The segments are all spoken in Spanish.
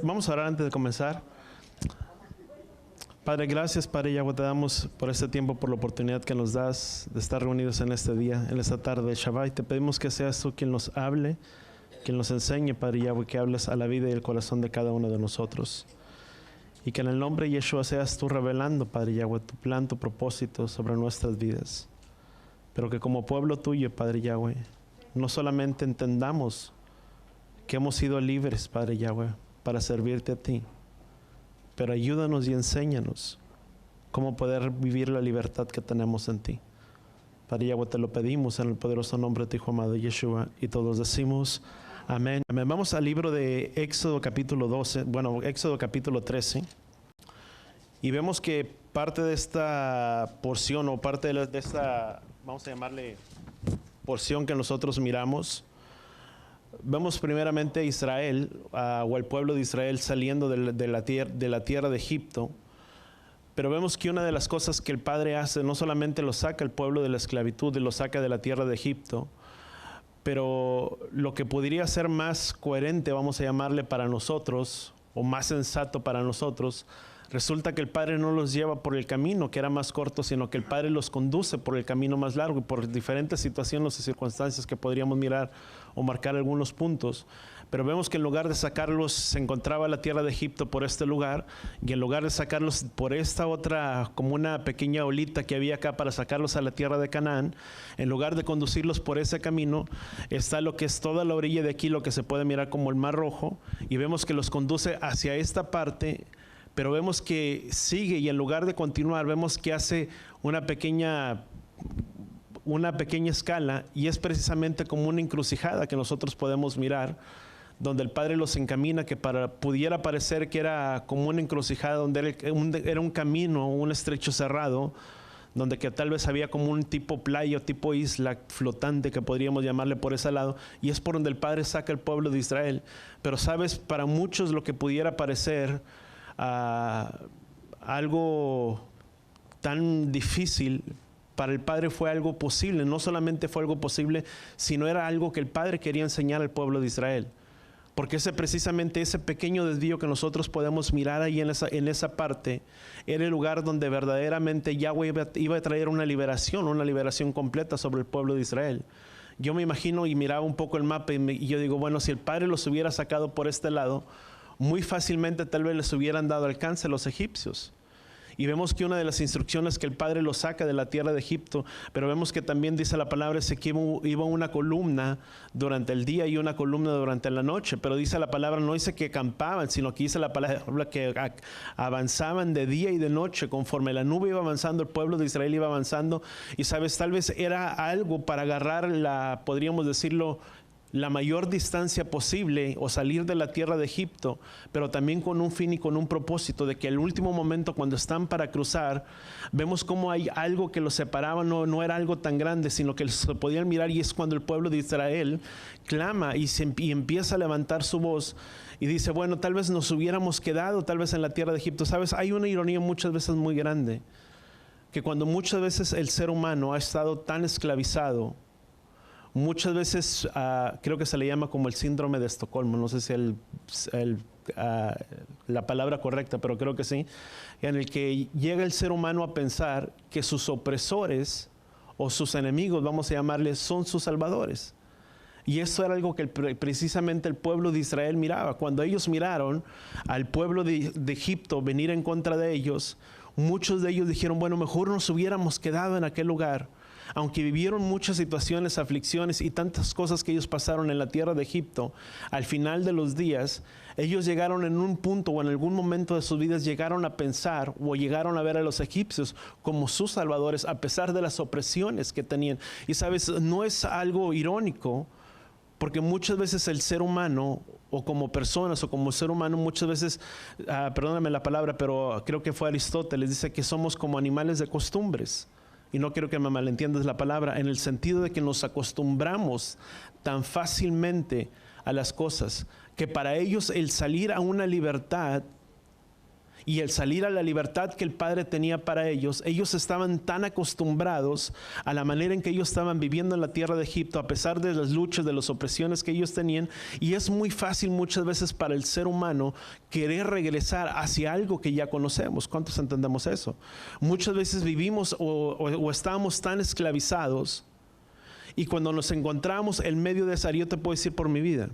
Vamos a orar antes de comenzar. Padre, gracias, Padre Yahweh, te damos por este tiempo, por la oportunidad que nos das de estar reunidos en este día, en esta tarde de Shabbat. Te pedimos que seas tú quien nos hable, quien nos enseñe, Padre Yahweh, que hables a la vida y el corazón de cada uno de nosotros. Y que en el nombre de Yeshua seas tú revelando, Padre Yahweh, tu plan, tu propósito sobre nuestras vidas. Pero que como pueblo tuyo, Padre Yahweh, no solamente entendamos que hemos sido libres, Padre Yahweh, para servirte a ti, pero ayúdanos y enséñanos cómo poder vivir la libertad que tenemos en ti. Padre Yahweh, te lo pedimos en el poderoso nombre de tu Hijo amado Yeshua, y todos decimos amén. Amén. Vamos al libro de Éxodo capítulo 12, Éxodo capítulo 13, y vemos que parte de esta porción, o parte de esta, vamos a llamarle porción que nosotros miramos, vemos primeramente a Israel, o al pueblo de Israel saliendo de la tierra de Egipto. Pero vemos que una de las cosas que el Padre hace, no solamente lo saca el pueblo de la esclavitud y lo saca de la tierra de Egipto, pero lo que podría ser más coherente, vamos a llamarle para nosotros, o más sensato para nosotros, resulta que el Padre no los lleva por el camino que era más corto, sino que el Padre los conduce por el camino más largo, y por diferentes situaciones y circunstancias que podríamos mirar o marcar algunos puntos. Pero vemos que en lugar de sacarlos, se encontraba la tierra de Egipto por este lugar, y en lugar de sacarlos por esta otra, como una pequeña olita que había acá para sacarlos a la tierra de Canaán, en lugar de conducirlos por ese camino, está lo que es toda la orilla de aquí, lo que se puede mirar como el Mar Rojo, y vemos que los conduce hacia esta parte. Pero vemos que sigue, y en lugar de continuar, vemos que hace una pequeña escala, y es precisamente como una encrucijada que nosotros podemos mirar, donde el Padre los encamina, que pudiera parecer que era como una encrucijada, donde era un camino, un estrecho cerrado, donde que tal vez había como un tipo playa o tipo isla flotante que podríamos llamarle por ese lado, y es por donde el Padre saca el pueblo de Israel. Pero sabes, para muchos lo que pudiera parecer algo tan difícil, para el Padre fue algo posible. No solamente fue algo posible, sino era algo que el Padre quería enseñar al pueblo de Israel. Porque precisamente ese pequeño desvío que nosotros podemos mirar ahí en esa parte, era el lugar donde verdaderamente Yahweh iba a traer una liberación completa sobre el pueblo de Israel. Yo me imagino y miraba un poco el mapa, y yo digo, bueno, si el Padre los hubiera sacado por este lado, muy fácilmente tal vez les hubieran dado alcance a los egipcios. Y vemos que una de las instrucciones que el Padre los saca de la tierra de Egipto, pero vemos que también dice la palabra que iba una columna durante el día y una columna durante la noche. Pero dice la palabra, no dice que acampaban, sino que dice la palabra que avanzaban de día y de noche. Conforme la nube iba avanzando, el pueblo de Israel iba avanzando. Y sabes, tal vez era algo para agarrar podríamos decirlo, la mayor distancia posible, o salir de la tierra de Egipto, pero también con un fin y con un propósito de que el último momento, cuando están para cruzar, vemos cómo hay algo que los separaba. No era algo tan grande, sino que se podían mirar, y es cuando el pueblo de Israel clama y empieza a levantar su voz y dice, bueno, tal vez nos hubiéramos quedado tal vez en la tierra de Egipto. Sabes, hay una ironía muchas veces muy grande, que cuando muchas veces el ser humano ha estado tan esclavizado, muchas veces creo que se le llama como el síndrome de Estocolmo, no sé si la palabra correcta, pero creo que sí, en el que llega el ser humano a pensar que sus opresores o sus enemigos, vamos a llamarles, son sus salvadores. Y eso era algo que precisamente el pueblo de Israel miraba. Cuando ellos miraron al pueblo de Egipto venir en contra de ellos, muchos de ellos dijeron, bueno, mejor nos hubiéramos quedado en aquel lugar. Aunque vivieron muchas situaciones, aflicciones y tantas cosas que ellos pasaron en la tierra de Egipto, al final de los días, ellos llegaron en un punto, o en algún momento de sus vidas llegaron a pensar, o llegaron a ver a los egipcios como sus salvadores, a pesar de las opresiones que tenían. Y sabes, no es algo irónico, porque muchas veces el ser humano, o como personas, o como ser humano, muchas veces, perdóname la palabra, pero creo que fue Aristóteles, dice que somos como animales de costumbres. Y no quiero que me malentiendas la palabra, en el sentido de que nos acostumbramos tan fácilmente a las cosas, que para ellos el salir a una libertad y el salir a la libertad que el Padre tenía para ellos, ellos estaban tan acostumbrados a la manera en que ellos estaban viviendo en la tierra de Egipto, a pesar de las luchas, de las opresiones que ellos tenían, y es muy fácil muchas veces para el ser humano querer regresar hacia algo que ya conocemos. ¿Cuántos entendemos eso? Muchas veces vivimos o estábamos tan esclavizados, y cuando nos encontramos en medio de esa, yo te puedo decir por mi vida,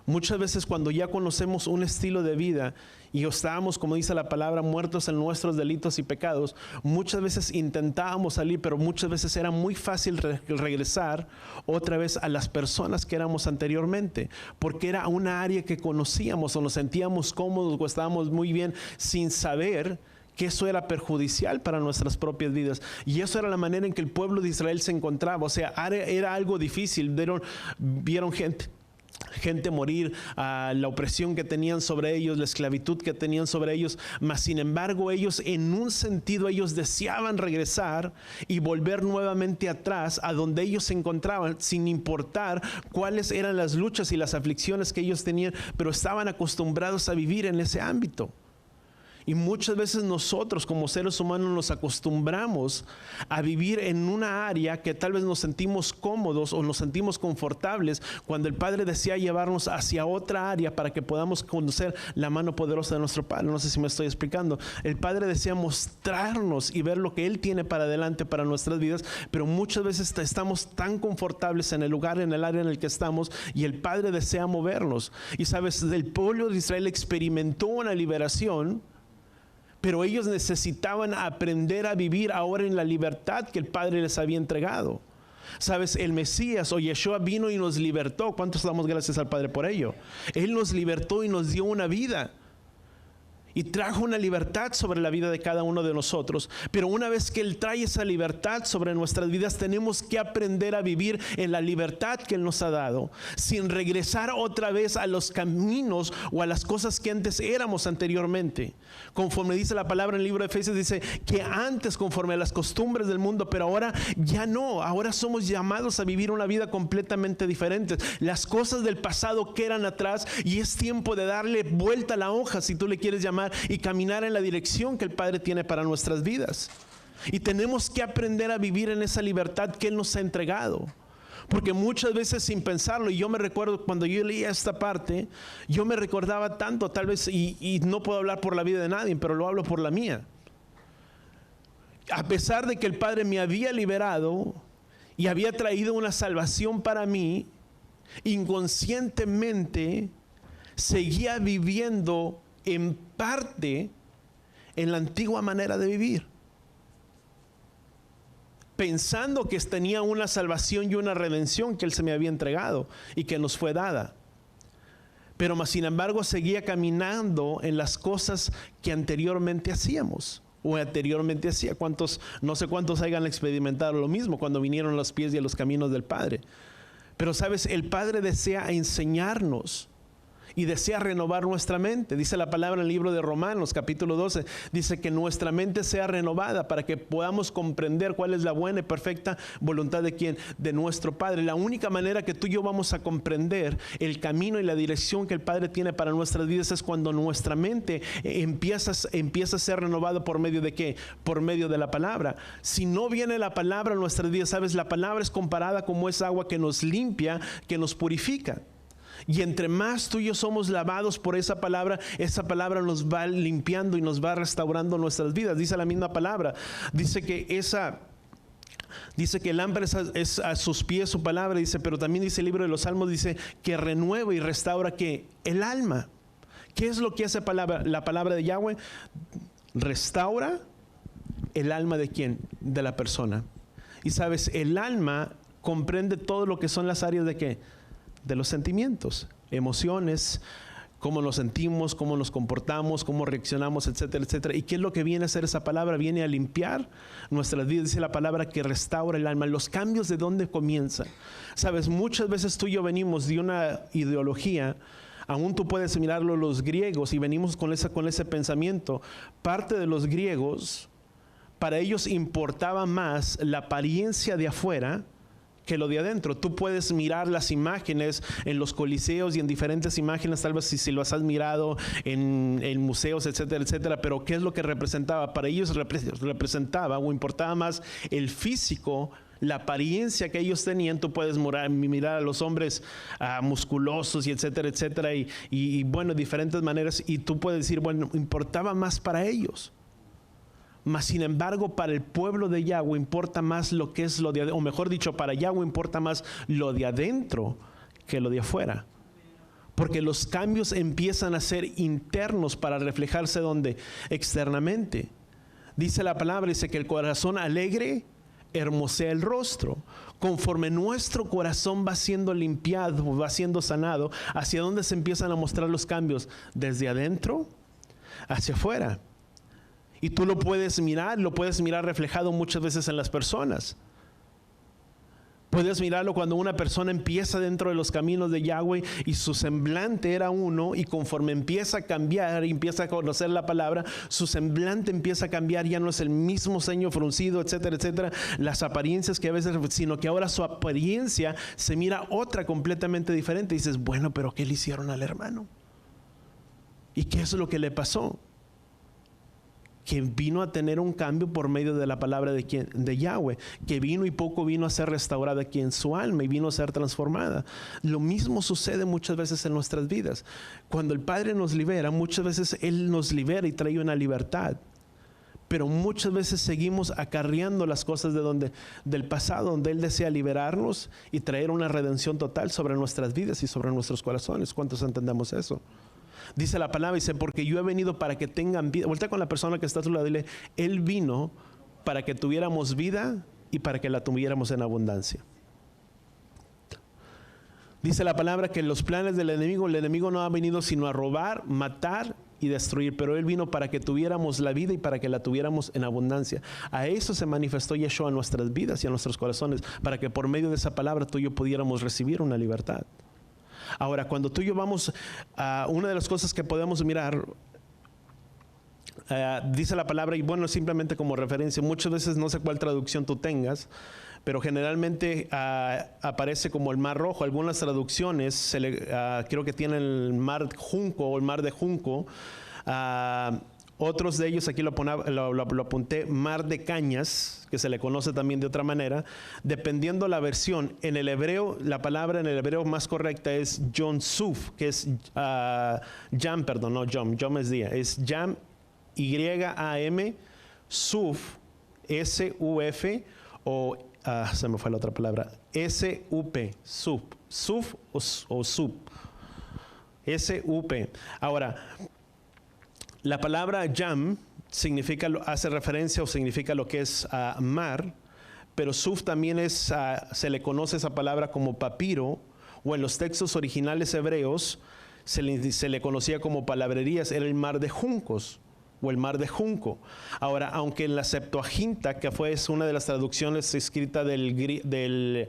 muchas veces cuando ya conocemos un estilo de vida y estábamos, como dice la palabra, muertos en nuestros delitos y pecados, muchas veces intentábamos salir, pero muchas veces era muy fácil regresar otra vez a las personas que éramos anteriormente, porque era una área que conocíamos o nos sentíamos cómodos o estábamos muy bien sin saber que eso era perjudicial para nuestras propias vidas. Y eso era la manera en que el pueblo de Israel se encontraba. O sea, era algo difícil. Vieron gente morir, la opresión que tenían sobre ellos, la esclavitud que tenían sobre ellos, mas sin embargo ellos, en un sentido, ellos deseaban regresar y volver nuevamente atrás a donde ellos se encontraban, sin importar cuáles eran las luchas y las aflicciones que ellos tenían, pero estaban acostumbrados a vivir en ese ámbito. Y muchas veces nosotros como seres humanos nos acostumbramos a vivir en una área que tal vez nos sentimos cómodos o nos sentimos confortables, cuando el Padre desea llevarnos hacia otra área para que podamos conocer la mano poderosa de nuestro Padre. No sé si me estoy explicando. El Padre desea mostrarnos y ver lo que Él tiene para adelante para nuestras vidas, pero muchas veces estamos tan confortables en el lugar, en el área en el que estamos, y el Padre desea movernos. Y sabes, el pueblo de Israel experimentó una liberación, pero ellos necesitaban aprender a vivir ahora en la libertad que el Padre les había entregado. Sabes, el Mesías o Yeshua vino y nos libertó. ¿Cuántos damos gracias al Padre por ello? Él nos libertó y nos dio una vida. Y trajo una libertad sobre la vida de cada uno de nosotros. Pero una vez que Él trae esa libertad sobre nuestras vidas, tenemos que aprender a vivir en la libertad que Él nos ha dado, sin regresar otra vez a los caminos o a las cosas que antes éramos anteriormente. Conforme dice la palabra en el libro de Efesios, dice que antes conforme a las costumbres del mundo, pero ahora ya no. Ahora somos llamados a vivir una vida completamente diferente. Las cosas del pasado quedan atrás y es tiempo de darle vuelta a la hoja, si tú le quieres llamar, y caminar en la dirección que el Padre tiene para nuestras vidas. Y tenemos que aprender a vivir en esa libertad que Él nos ha entregado. Porque muchas veces sin pensarlo, y yo me recuerdo cuando yo leía esta parte, yo me recordaba tanto, tal vez, y no puedo hablar por la vida de nadie, pero lo hablo por la mía. A pesar de que el Padre me había liberado y había traído una salvación para mí, inconscientemente seguía viviendo en parte en la antigua manera de vivir, pensando que tenía una salvación y una redención que Él se me había entregado y que nos fue dada, pero más sin embargo seguía caminando en las cosas que anteriormente hacíamos o anteriormente hacía. No sé cuántos hayan experimentado lo mismo cuando vinieron a los pies y a los caminos del Padre, pero sabes, el Padre desea enseñarnos y desea renovar nuestra mente. Dice la palabra en el libro de Romanos capítulo 12, dice que nuestra mente sea renovada para que podamos comprender cuál es la buena y perfecta voluntad de ¿quién? De nuestro Padre. La única manera que tú y yo vamos a comprender el camino y la dirección que el Padre tiene para nuestras vidas es cuando nuestra mente empieza a ser renovada. ¿Por medio de qué? Por medio de la palabra. Si no viene la palabra en nuestras vidas, sabes, la palabra es comparada como esa agua que nos limpia, que nos purifica. Y entre más tú y yo somos lavados por esa palabra nos va limpiando y nos va restaurando nuestras vidas. Dice la misma palabra, dice que lámpara es a sus pies su palabra, dice, pero también dice el libro de los Salmos, dice que renueva y restaura que el alma. ¿Qué es lo que hace la palabra de Yahweh? Restaura el alma de ¿quién? De la persona. Y sabes, el alma comprende todo lo que son las áreas de ¿qué? De los sentimientos, emociones, cómo nos sentimos, cómo nos comportamos, cómo reaccionamos, etcétera, etcétera. ¿Y qué es lo que viene a hacer esa palabra? Viene a limpiar nuestras vidas. Dice la palabra que restaura el alma. Los cambios, ¿de dónde comienzan? Sabes, muchas veces tú y yo venimos de una ideología. Aún tú puedes mirarlo los griegos y venimos con ese pensamiento. Parte de los griegos, para ellos importaba más la apariencia de afuera que lo de adentro. Tú puedes mirar las imágenes en los coliseos y en diferentes imágenes, tal vez si los has mirado en museos, etcétera, etcétera, pero ¿qué es lo que representaba? Para ellos representaba o importaba más el físico, la apariencia que ellos tenían. Tú puedes mirar a los hombres musculosos y etcétera, etcétera, y bueno, diferentes maneras, y tú puedes decir, bueno, importaba más para ellos. Mas sin embargo, para el pueblo de Yahweh importa más lo que es lo de adentro, o mejor dicho, para Yahweh importa más lo de adentro que lo de afuera. Porque los cambios empiezan a ser internos para reflejarse donde externamente. Dice la palabra, dice que el corazón alegre hermosea el rostro. Conforme nuestro corazón va siendo limpiado, va siendo sanado, ¿hacia dónde se empiezan a mostrar los cambios? Desde adentro hacia afuera. Y tú lo puedes mirar reflejado muchas veces en las personas. Puedes mirarlo cuando una persona empieza dentro de los caminos de Yahweh y su semblante era uno, y conforme empieza a cambiar y empieza a conocer la palabra, su semblante empieza a cambiar, ya no es el mismo ceño fruncido, etcétera, etcétera, las apariencias que a veces, sino que ahora su apariencia se mira otra completamente diferente. Y dices, bueno, pero ¿qué le hicieron al hermano? ¿Y qué es lo que le pasó? Que vino a tener un cambio por medio de la palabra de Yahweh, que vino y poco vino a ser restaurada aquí en su alma y vino a ser transformada. Lo mismo sucede muchas veces en nuestras vidas. Cuando el Padre nos libera, muchas veces Él nos libera y trae una libertad. Pero muchas veces seguimos acarreando las cosas del pasado, donde Él desea liberarnos y traer una redención total sobre nuestras vidas y sobre nuestros corazones. ¿Cuántos entendemos eso? Dice la palabra, dice, porque yo he venido para que tengan vida. Voltea con la persona que está a tu lado, dile, Él vino para que tuviéramos vida y para que la tuviéramos en abundancia. Dice la palabra que los planes del enemigo, el enemigo no ha venido sino a robar, matar y destruir, pero Él vino para que tuviéramos la vida y para que la tuviéramos en abundancia. A eso se manifestó Yeshua en nuestras vidas y en nuestros corazones, para que por medio de esa palabra tú y yo pudiéramos recibir una libertad. Ahora, cuando tú y yo vamos a una de las cosas que podemos mirar, dice la palabra, y bueno, simplemente como referencia, muchas veces no sé cuál traducción tú tengas, pero generalmente aparece como el Mar Rojo. Algunas traducciones creo que tienen el Mar Junco o el Mar de Junco. Otros de ellos, aquí lo apunté, Mar de Cañas, que se le conoce también de otra manera. Dependiendo la versión, en el hebreo, la palabra en el hebreo más correcta es Yom Suf, que es Yam, perdón, no Yom, Yom es día, es Yam, Y-A-M, Suf, S-U-F, o se me fue la otra palabra, S-U-P, Suf, Suf o Sup, S-U-P. Ahora, la palabra Yam hace referencia o significa lo que es mar, pero Suf también se le conoce esa palabra como papiro, o en los textos originales hebreos se le conocía como palabrerías, era el mar de juncos o el mar de junco. Ahora, aunque en la Septuaginta, que es una de las traducciones escritas de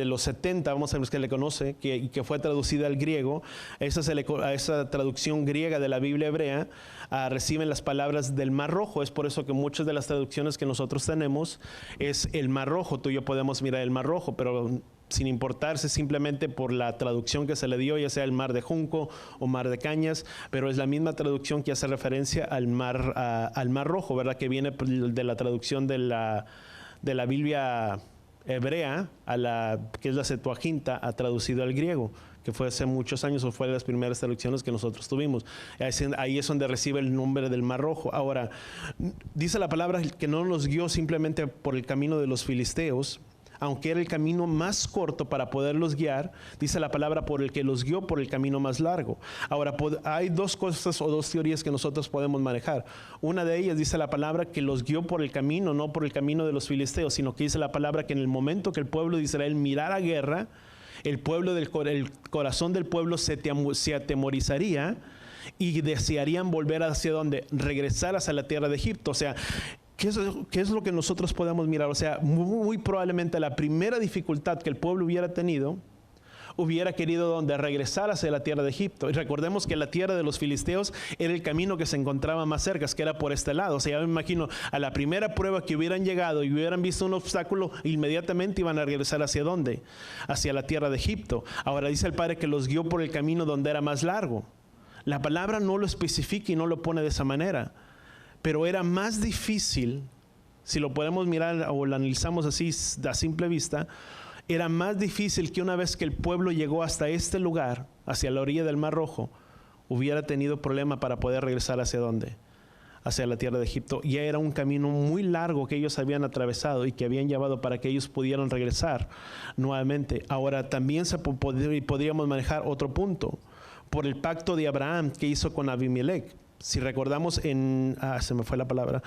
los 70, vamos a ver que le conoce, que fue traducida al griego, esa traducción griega de la Biblia hebrea, reciben las palabras del Mar Rojo. Es por eso que muchas de las traducciones que nosotros tenemos es el Mar Rojo. Tú y yo podemos mirar el Mar Rojo, pero sin importarse simplemente por la traducción que se le dio, ya sea el Mar de Junco o Mar de Cañas, pero es la misma traducción que hace referencia al Mar Rojo, ¿verdad? Que viene de la traducción de la Biblia hebrea, que es la Septuaginta, ha traducido al griego, que fue hace muchos años, o fue de las primeras traducciones que nosotros tuvimos. Ahí es donde recibe el nombre del Mar Rojo. Ahora, dice la palabra que no nos guió simplemente por el camino de los filisteos, aunque era el camino más corto para poderlos guiar. Dice la palabra por el que los guió por el camino más largo. Ahora, hay dos cosas o dos teorías que nosotros podemos manejar. Una de ellas dice la palabra que los guió por el camino, no por el camino de los filisteos, sino que dice la palabra que en el momento que el pueblo de Israel mirara guerra, el corazón del pueblo se atemorizaría y desearían volver hacia donde, regresar hacia la tierra de Egipto. O sea, ¿qué es lo que nosotros podemos mirar? O sea, muy probablemente la primera dificultad que el pueblo hubiera tenido hubiera querido regresar hacia la tierra de Egipto. Y recordemos que la tierra de los filisteos era el camino que se encontraba más cerca, que era por este lado. O sea, ya me imagino, a la primera prueba que hubieran llegado y hubieran visto un obstáculo, inmediatamente iban a regresar ¿hacia dónde? Hacia la tierra de Egipto. Ahora dice el Padre que los guió por el camino donde era más largo. La palabra no lo especifica y no lo pone de esa manera, pero era más difícil, si lo podemos mirar o lo analizamos así a simple vista, era más difícil que una vez que el pueblo llegó hasta este lugar, hacia la orilla del Mar Rojo, hubiera tenido problema para poder regresar ¿hacia dónde? Hacia la tierra de Egipto. Ya era un camino muy largo que ellos habían atravesado y que habían llevado para que ellos pudieran regresar nuevamente. Ahora también podríamos manejar otro punto, por el pacto de Abraham que hizo con Abimelech. Si recordamos se me fue la palabra,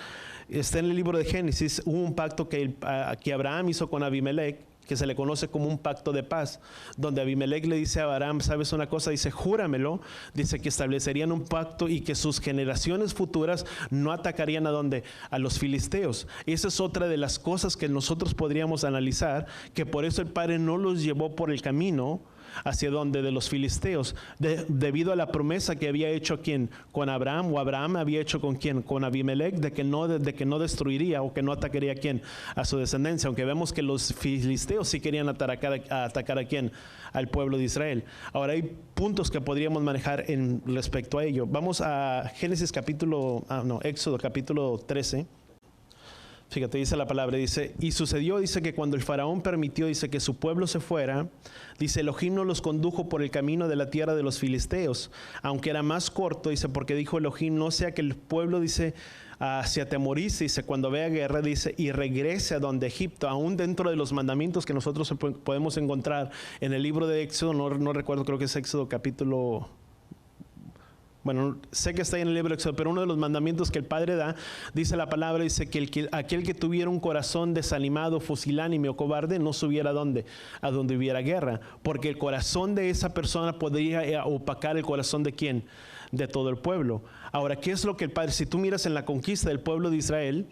está en el libro de Génesis, hubo un pacto que Abraham hizo con Abimelech, que se le conoce como un pacto de paz, donde Abimelech le dice a Abraham, ¿sabes una cosa? Dice, júramelo, dice que establecerían un pacto y que sus generaciones futuras no atacarían ¿a dónde? A los filisteos. Esa es otra de las cosas que nosotros podríamos analizar, que por eso el Padre no los llevó por el camino hacia donde de los filisteos, debido a la promesa que había hecho ¿quién? Con Abraham, o Abraham había hecho con quién, con Abimelech, de que no destruiría o que no atacaría ¿quién? A su descendencia, aunque vemos que los filisteos sí querían atacar a quién, al pueblo de Israel. Ahora hay puntos que podríamos manejar en respecto a ello. Vamos a Éxodo capítulo 13. Fíjate, dice la palabra, dice, y sucedió, dice que cuando el faraón permitió, dice que su pueblo se fuera, dice, Elohim no los condujo por el camino de la tierra de los filisteos, aunque era más corto, dice, porque dijo Elohim, no sea que el pueblo, dice, se atemorice, dice, cuando vea guerra, dice, y regrese a donde Egipto, aún dentro de los mandamientos que nosotros podemos encontrar en el libro de Éxodo, no recuerdo, creo que es Éxodo capítulo... Bueno, sé que está ahí en el libro de Éxodo, pero uno de los mandamientos que el Padre da, dice la palabra, dice que aquel que tuviera un corazón desanimado, fusilánime o cobarde, no subiera a donde hubiera guerra, porque el corazón de esa persona podría opacar el corazón ¿de quién? De todo el pueblo. Ahora, ¿qué es lo que el Padre, si tú miras en la conquista del pueblo de Israel,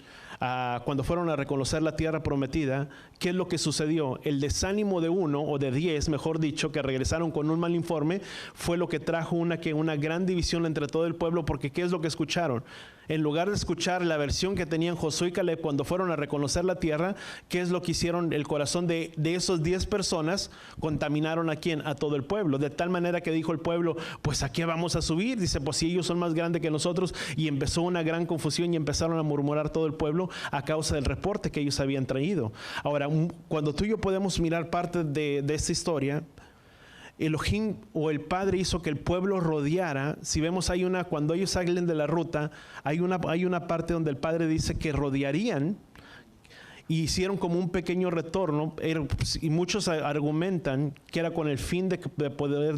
cuando fueron a reconocer la tierra prometida, ¿qué es lo que sucedió? El desánimo de uno, o de 10, mejor dicho, que regresaron con un mal informe, fue lo que trajo una gran división entre todo el pueblo, porque ¿qué es lo que escucharon? En lugar de escuchar la versión que tenían Josué y Caleb cuando fueron a reconocer la tierra, ¿qué es lo que hicieron? El corazón de esos 10 personas contaminaron ¿a quién? A todo el pueblo, de tal manera que dijo el pueblo, pues ¿a qué vamos a subir? Dice, pues si ellos son más grandes que nosotros, y empezó una gran confusión y empezaron a murmurar todo el pueblo a causa del reporte que ellos habían traído. Ahora, cuando tú y yo podemos mirar parte de esta historia, Elohim o el Padre hizo que el pueblo rodeara. Si vemos cuando ellos salen de la ruta, hay una parte donde el Padre dice que rodearían y hicieron como un pequeño retorno, y muchos argumentan que era con el fin de poder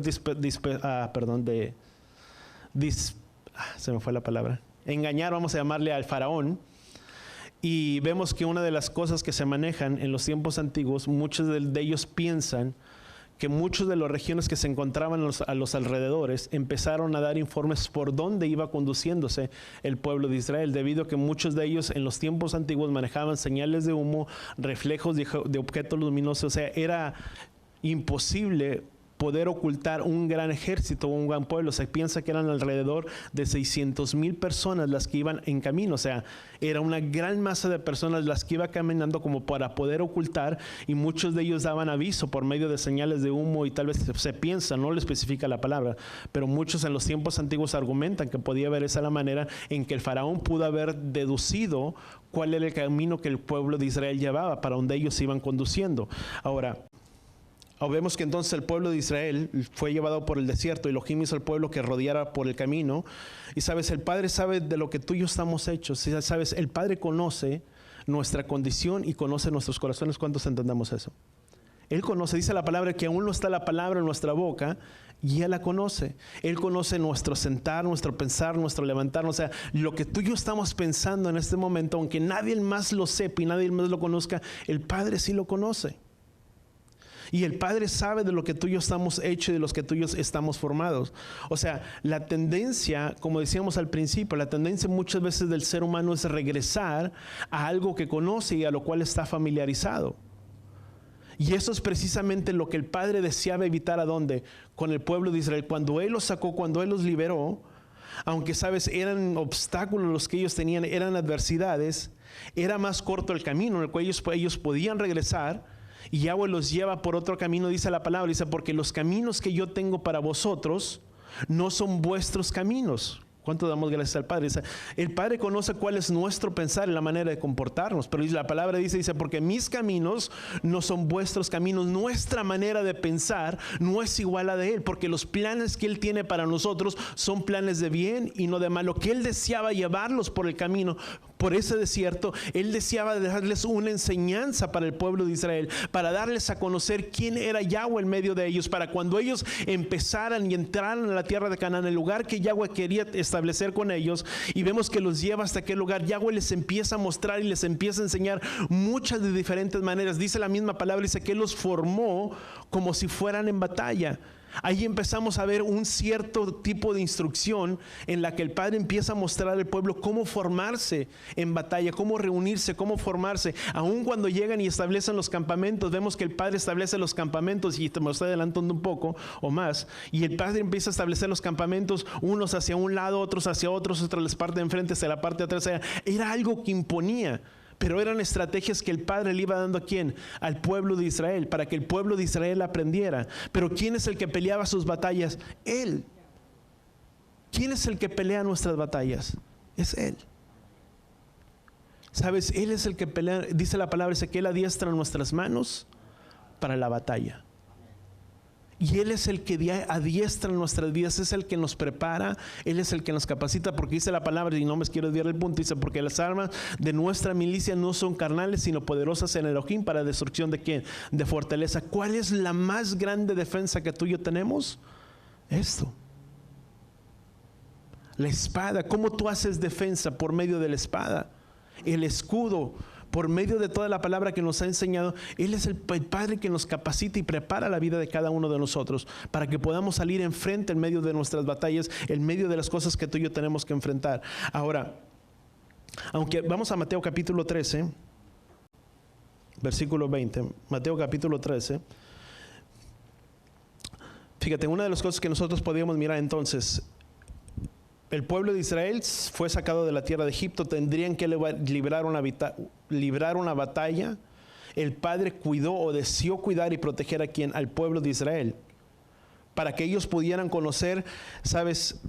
se me fue la palabra, engañar, vamos a llamarle al faraón. Y vemos que una de las cosas que se manejan en los tiempos antiguos, muchos de ellos piensan que muchos de las regiones que se encontraban a los alrededores empezaron a dar informes por dónde iba conduciéndose el pueblo de Israel, debido a que muchos de ellos en los tiempos antiguos manejaban señales de humo, reflejos de objetos luminosos. O sea, era imposible poder ocultar un gran ejército o un gran pueblo. Se piensa que eran alrededor de 600,000 personas las que iban en camino. O sea, era una gran masa de personas las que iba caminando como para poder ocultar, y muchos de ellos daban aviso por medio de señales de humo, y tal vez se piensa, no le especifica la palabra, pero muchos en los tiempos antiguos argumentan que podía haber esa la manera en que el faraón pudo haber deducido cuál era el camino que el pueblo de Israel llevaba, para donde ellos se iban conduciendo. Ahora, vemos que entonces el pueblo de Israel fue llevado por el desierto, y Elohim hizo al pueblo que rodeara por el camino. Y sabes, el Padre sabe de lo que tú y yo estamos hechos. Sabes, el Padre conoce nuestra condición y conoce nuestros corazones. ¿Cuántos entendemos eso? Él conoce, dice la palabra, que aún no está la palabra en nuestra boca, y Él la conoce. Él conoce nuestro sentar, nuestro pensar, nuestro levantarnos. O sea, lo que tú y yo estamos pensando en este momento, aunque nadie más lo sepa y nadie más lo conozca, el Padre sí lo conoce. Y el Padre sabe de lo que tú y yo estamos hechos y de los que tú y yo estamos formados. O sea, la tendencia, como decíamos al principio, la tendencia muchas veces del ser humano es regresar a algo que conoce y a lo cual está familiarizado. Y eso es precisamente lo que el Padre deseaba evitar. ¿A dónde? Con el pueblo de Israel. Cuando Él los sacó, cuando Él los liberó, aunque sabes, eran obstáculos los que ellos tenían, eran adversidades, era más corto el camino en el cual ellos podían regresar, y Yahweh los lleva por otro camino, dice la palabra, dice, porque los caminos que yo tengo para vosotros no son vuestros caminos. ¿Cuánto damos gracias al Padre? Dice, el Padre conoce cuál es nuestro pensar y la manera de comportarnos, pero la palabra dice, porque mis caminos no son vuestros caminos. Nuestra manera de pensar no es igual a de Él, porque los planes que Él tiene para nosotros son planes de bien y no de mal. Lo que Él deseaba llevarlos por el camino, por ese desierto, Él deseaba dejarles una enseñanza para el pueblo de Israel, para darles a conocer quién era Yahweh en medio de ellos, para cuando ellos empezaran y entraran a la tierra de Canaán, el lugar que Yahweh quería establecer con ellos, y vemos que los lleva hasta aquel lugar. Yahweh les empieza a mostrar y les empieza a enseñar muchas de diferentes maneras. Dice la misma palabra, dice que Él los formó como si fueran en batalla. Ahí empezamos a ver un cierto tipo de instrucción en la que el Padre empieza a mostrar al pueblo cómo formarse en batalla, cómo reunirse, cómo formarse. Aun cuando llegan y establecen los campamentos, vemos que el Padre establece los campamentos, y me estoy adelantando un poco o más, y el Padre empieza a establecer los campamentos, unos hacia un lado, otros hacia otros, otros la parte de enfrente hacia la parte de atrás. Era algo que imponía. Pero eran estrategias que el Padre le iba dando ¿a quién? Al pueblo de Israel, para que el pueblo de Israel aprendiera. Pero ¿quién es el que peleaba sus batallas? Él. ¿Quién es el que pelea nuestras batallas? Es Él. ¿Sabes? Él es el que pelea. Dice la palabra, dice que Él adiestra nuestras manos para la batalla. Y Él es el que adiestra nuestras vidas, es el que nos prepara, Él es el que nos capacita, porque dice la palabra, y no me quiero desviar el punto, dice, porque las armas de nuestra milicia no son carnales, sino poderosas en Elohim para destrucción de ¿quién? De fortaleza. ¿Cuál es la más grande defensa que tú y yo tenemos? Esto. La espada. ¿Cómo tú haces defensa? Por medio de la espada. El escudo. Por medio de toda la palabra que nos ha enseñado. Él es el Padre que nos capacita y prepara la vida de cada uno de nosotros para que podamos salir enfrente en medio de nuestras batallas, en medio de las cosas que tú y yo tenemos que enfrentar. Ahora, aunque vamos a Mateo capítulo 13, versículo 20. Mateo capítulo 13. Fíjate, una de las cosas que nosotros podíamos mirar entonces, el pueblo de Israel fue sacado de la tierra de Egipto, tendrían que librar una batalla. El Padre cuidó o deseó cuidar y proteger a quien, al pueblo de Israel, para que ellos pudieran conocer, sabes,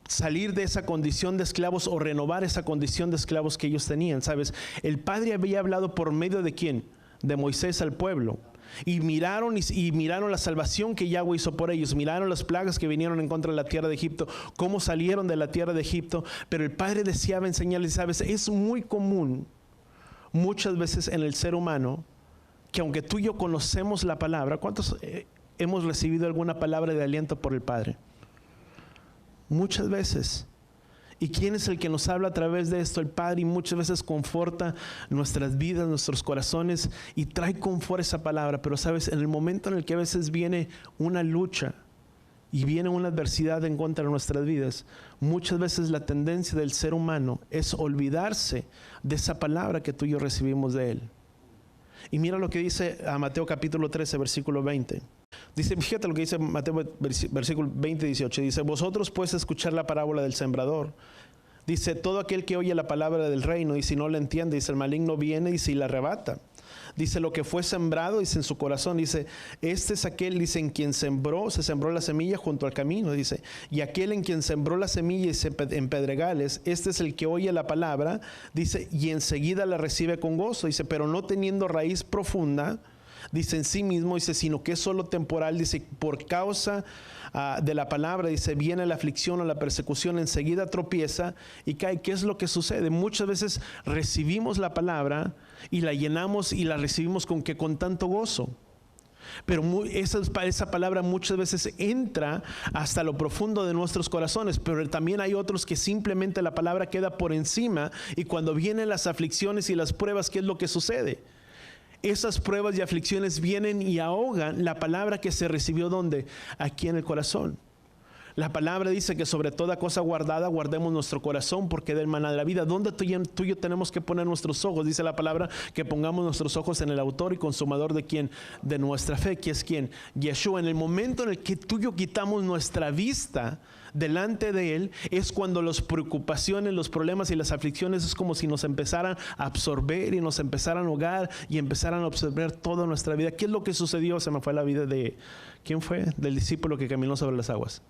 salir de esa condición de esclavos o renovar esa condición de esclavos que ellos tenían. Sabes, el Padre había hablado por medio de quién, de Moisés al pueblo. Y miraron la salvación que Yahweh hizo por ellos, miraron las plagas que vinieron en contra de la tierra de Egipto, cómo salieron de la tierra de Egipto. Pero el Padre deseaba enseñarles, sabes, es muy común muchas veces en el ser humano que aunque tú y yo conocemos la palabra, ¿cuántos hemos recibido alguna palabra de aliento por el Padre? Muchas veces. ¿Y quién es el que nos habla a través de esto? El Padre, y muchas veces conforta nuestras vidas, nuestros corazones, y trae confort esa palabra. Pero sabes, en el momento en el que a veces viene una lucha y viene una adversidad en contra de nuestras vidas, muchas veces la tendencia del ser humano es olvidarse de esa palabra que tú y yo recibimos de Él. Y mira lo que dice a Mateo capítulo 13, versículo 20. Dice, fíjate lo que dice Mateo versículo 20 y 18. Dice, vosotros pues escuchar la parábola del sembrador. Dice, todo aquel que oye la palabra del reino y si no la entiende, dice, el maligno viene y si la arrebata. Dice, lo que fue sembrado, dice, en su corazón, dice, este es aquel, dice, en quien se sembró la semilla junto al camino, dice, y aquel en quien sembró la semilla en pedregales, este es el que oye la palabra, dice, y enseguida la recibe con gozo, dice, pero no teniendo raíz profunda, dice, en sí mismo, dice, sino que es solo temporal, dice, por causa de la palabra, dice, viene la aflicción o la persecución, enseguida tropieza y cae. ¿Qué es lo que sucede? Muchas veces recibimos la palabra y la llenamos y la recibimos con tanto gozo. Pero esa palabra muchas veces entra hasta lo profundo de nuestros corazones, pero también hay otros que simplemente la palabra queda por encima, y cuando vienen las aflicciones y las pruebas, ¿qué es lo que sucede? Esas pruebas y aflicciones vienen y ahogan la palabra que se recibió, ¿dónde? Aquí en el corazón. La palabra dice que sobre toda cosa guardada guardemos nuestro corazón, porque del maná de la vida. ¿Dónde tú y yo tenemos que poner nuestros ojos? Dice la palabra que pongamos nuestros ojos en el autor y consumador de quién, de nuestra fe, que es quién, Yeshua. En el momento en el que tú y yo quitamos nuestra vista delante de Él, es cuando las preocupaciones, los problemas y las aflicciones es como si nos empezaran a absorber y nos empezaran a ahogar y empezaran a absorber toda nuestra vida. ¿Qué es lo que sucedió? Se me fue la vida de, ¿quién fue? Del discípulo que caminó sobre las aguas.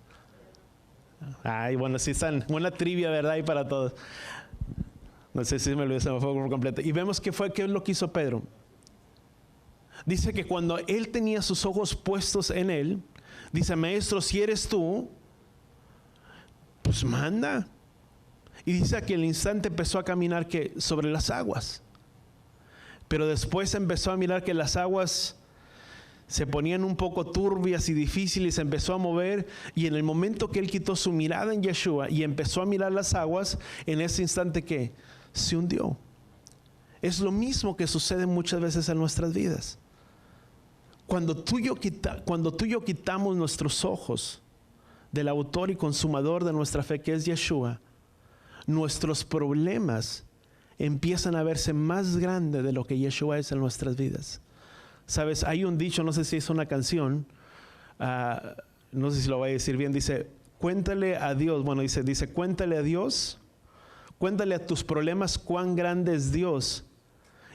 Ay, bueno, sí están, buena trivia, ¿verdad? Y para todos. No sé si me olvidé, se me fue por completo. Y vemos qué es lo que hizo Pedro. Dice que cuando él tenía sus ojos puestos en él, dice, maestro, si eres tú, pues manda. Y dice que al instante empezó a caminar que sobre las aguas. Pero después empezó a mirar que las aguas se ponían un poco turbias y difíciles, empezó a mover, y en el momento que él quitó su mirada en Yeshua y empezó a mirar las aguas, en ese instante que se hundió. Es lo mismo que sucede muchas veces en nuestras vidas. Cuando tú y yo quitamos nuestros ojos del autor y consumador de nuestra fe, que es Yeshua, nuestros problemas empiezan a verse más grandes de lo que Yeshua es en nuestras vidas. Sabes, hay un dicho, no sé si es una canción, no sé si lo voy a decir bien, dice, cuéntale a Dios, bueno, dice, cuéntale a Dios, cuéntale a tus problemas cuán grande es Dios,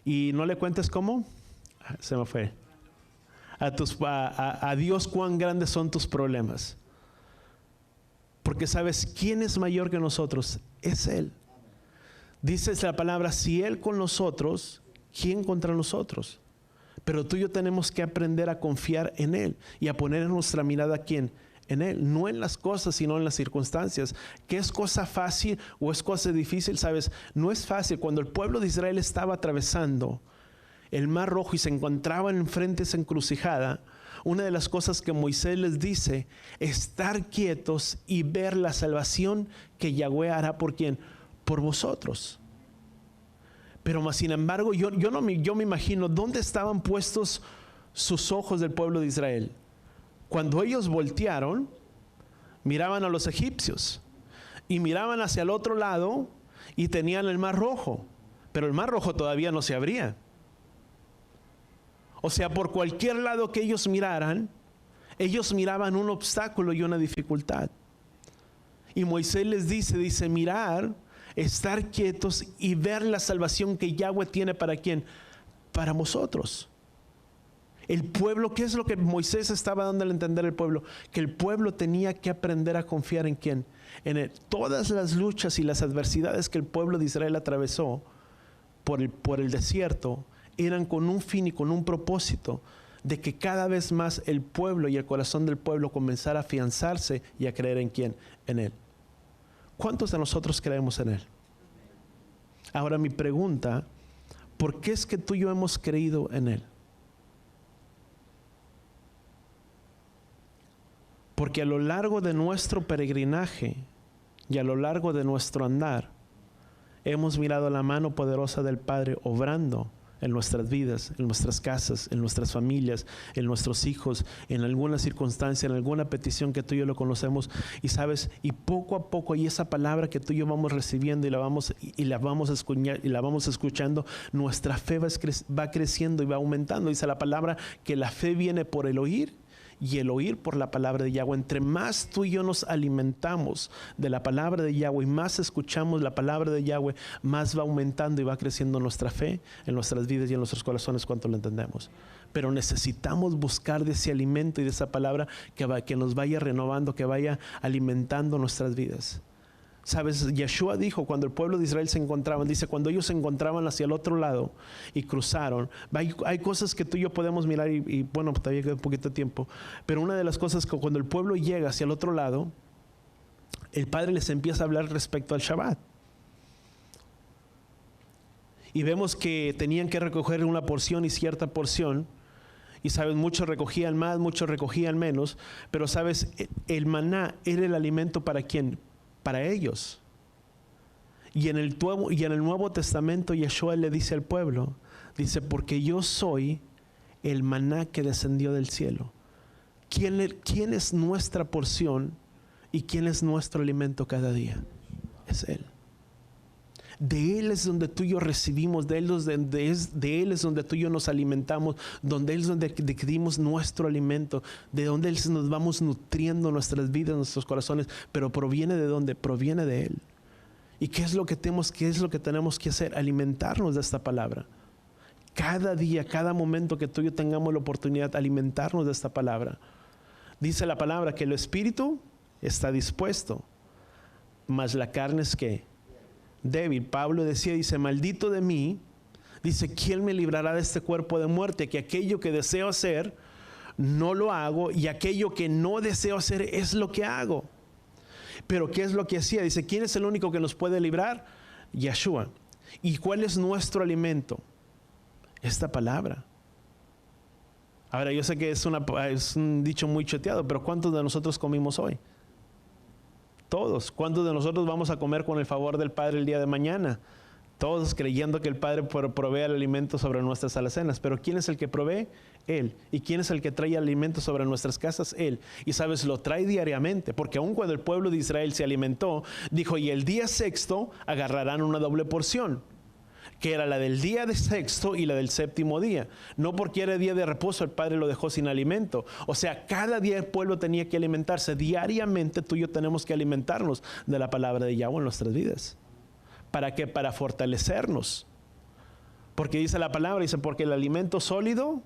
y no le cuentes cómo, se me fue, a Dios cuán grandes son tus problemas, porque sabes, ¿quién es mayor que nosotros? Es Él. Dice la palabra, si Él con nosotros, ¿quién contra nosotros? Pero tú y yo tenemos que aprender a confiar en Él y a poner nuestra mirada ¿quién? En Él, no en las cosas, sino en las circunstancias. ¿Qué es cosa fácil o es cosa difícil? Sabes, no es fácil. Cuando el pueblo de Israel estaba atravesando el Mar Rojo y se encontraban enfrente de esa encrucijada, una de las cosas que Moisés les dice, estar quietos y ver la salvación que Yahweh hará por ¿quién? Por vosotros. Pero más sin embargo, yo me imagino dónde estaban puestos sus ojos del pueblo de Israel. Cuando ellos voltearon, miraban a los egipcios y miraban hacia el otro lado y tenían el Mar Rojo, pero el Mar Rojo todavía no se abría. O sea, por cualquier lado que ellos miraran, ellos miraban un obstáculo y una dificultad. Y Moisés les dice mirar, estar quietos y ver la salvación que Yahweh tiene para ¿quién? Para vosotros. El pueblo, ¿qué es lo que Moisés estaba dando a entender al pueblo? Que el pueblo tenía que aprender a confiar en ¿quién? En Él. Todas las luchas y las adversidades que el pueblo de Israel atravesó por el desierto eran con un fin y con un propósito de que cada vez más el pueblo y el corazón del pueblo comenzara a afianzarse y a creer en ¿quién? En Él. ¿Cuántos de nosotros creemos en Él? Ahora mi pregunta, ¿por qué es que tú y yo hemos creído en Él? Porque a lo largo de nuestro peregrinaje y a lo largo de nuestro andar, hemos mirado la mano poderosa del Padre obrando en nuestras vidas, en nuestras casas, en nuestras familias, en nuestros hijos, en alguna circunstancia, en alguna petición que tú y yo lo conocemos. Y sabes, y poco a poco, y esa palabra que tú y yo vamos recibiendo y la vamos escuchando, nuestra fe va creciendo y va aumentando. Dice la palabra que la fe viene por el oír y el oír por la palabra de Yahweh. Entre más tú y yo nos alimentamos de la palabra de Yahweh y más escuchamos la palabra de Yahweh, más va aumentando y va creciendo nuestra fe en nuestras vidas y en nuestros corazones cuanto lo entendemos. Pero necesitamos buscar de ese alimento y de esa palabra que nos vaya renovando, que vaya alimentando nuestras vidas. Sabes, Yeshua dijo cuando el pueblo de Israel se encontraban, dice, cuando ellos se encontraban hacia el otro lado y cruzaron, hay cosas que tú y yo podemos mirar y bueno, todavía queda un poquito de tiempo, pero una de las cosas que cuando el pueblo llega hacia el otro lado, el Padre les empieza a hablar respecto al Shabbat. Y vemos que tenían que recoger una porción y cierta porción. Y sabes, muchos recogían más, muchos recogían menos, pero sabes, el maná era el alimento ¿para quién? Para ellos. Y en el Nuevo Testamento Yeshua le dice al pueblo, dice, porque yo soy el maná que descendió del cielo. ¿Quién es nuestra porción ¿Y quién es nuestro alimento cada día? Es Él. De Él es donde tú y yo recibimos, de Él es donde tú y yo nos alimentamos, donde Él es donde adquirimos nuestro alimento, de donde Él nos vamos nutriendo nuestras vidas, nuestros corazones, pero proviene de dónde? Proviene de Él. ¿Y qué es lo que tenemos que hacer? Alimentarnos de esta palabra. Cada día, cada momento que tú y yo tengamos la oportunidad de alimentarnos de esta palabra. Dice la palabra que el espíritu está dispuesto, mas la carne es ¿qué? Débil. Pablo decía, dice, maldito de mí, dice, ¿quién me librará de este cuerpo de muerte? Que aquello que deseo hacer, no lo hago, y aquello que no deseo hacer es lo que hago. Pero ¿qué es lo que hacía? Dice, ¿quién es el único que nos puede librar? Yeshua. ¿Y cuál es nuestro alimento? Esta palabra. Ahora, yo sé que es un dicho muy choteado, pero ¿cuántos de nosotros comimos hoy? Todos. ¿Cuántos de nosotros vamos a comer con el favor del Padre el día de mañana? Todos creyendo que el Padre provee el alimento sobre nuestras alacenas. Pero ¿quién es el que provee? Él. ¿Y quién es el que trae alimento sobre nuestras casas? Él. Y sabes, lo trae diariamente. Porque aun cuando el pueblo de Israel se alimentó, dijo, y el día sexto agarrarán una doble porción, que era la del día de sexto y la del séptimo día. No porque era día de reposo, el Padre lo dejó sin alimento. O sea, cada día el pueblo tenía que alimentarse. Diariamente tú y yo tenemos que alimentarnos de la palabra de Yahweh en nuestras vidas. ¿Para qué? Para fortalecernos. Porque dice la palabra, dice, porque el alimento sólido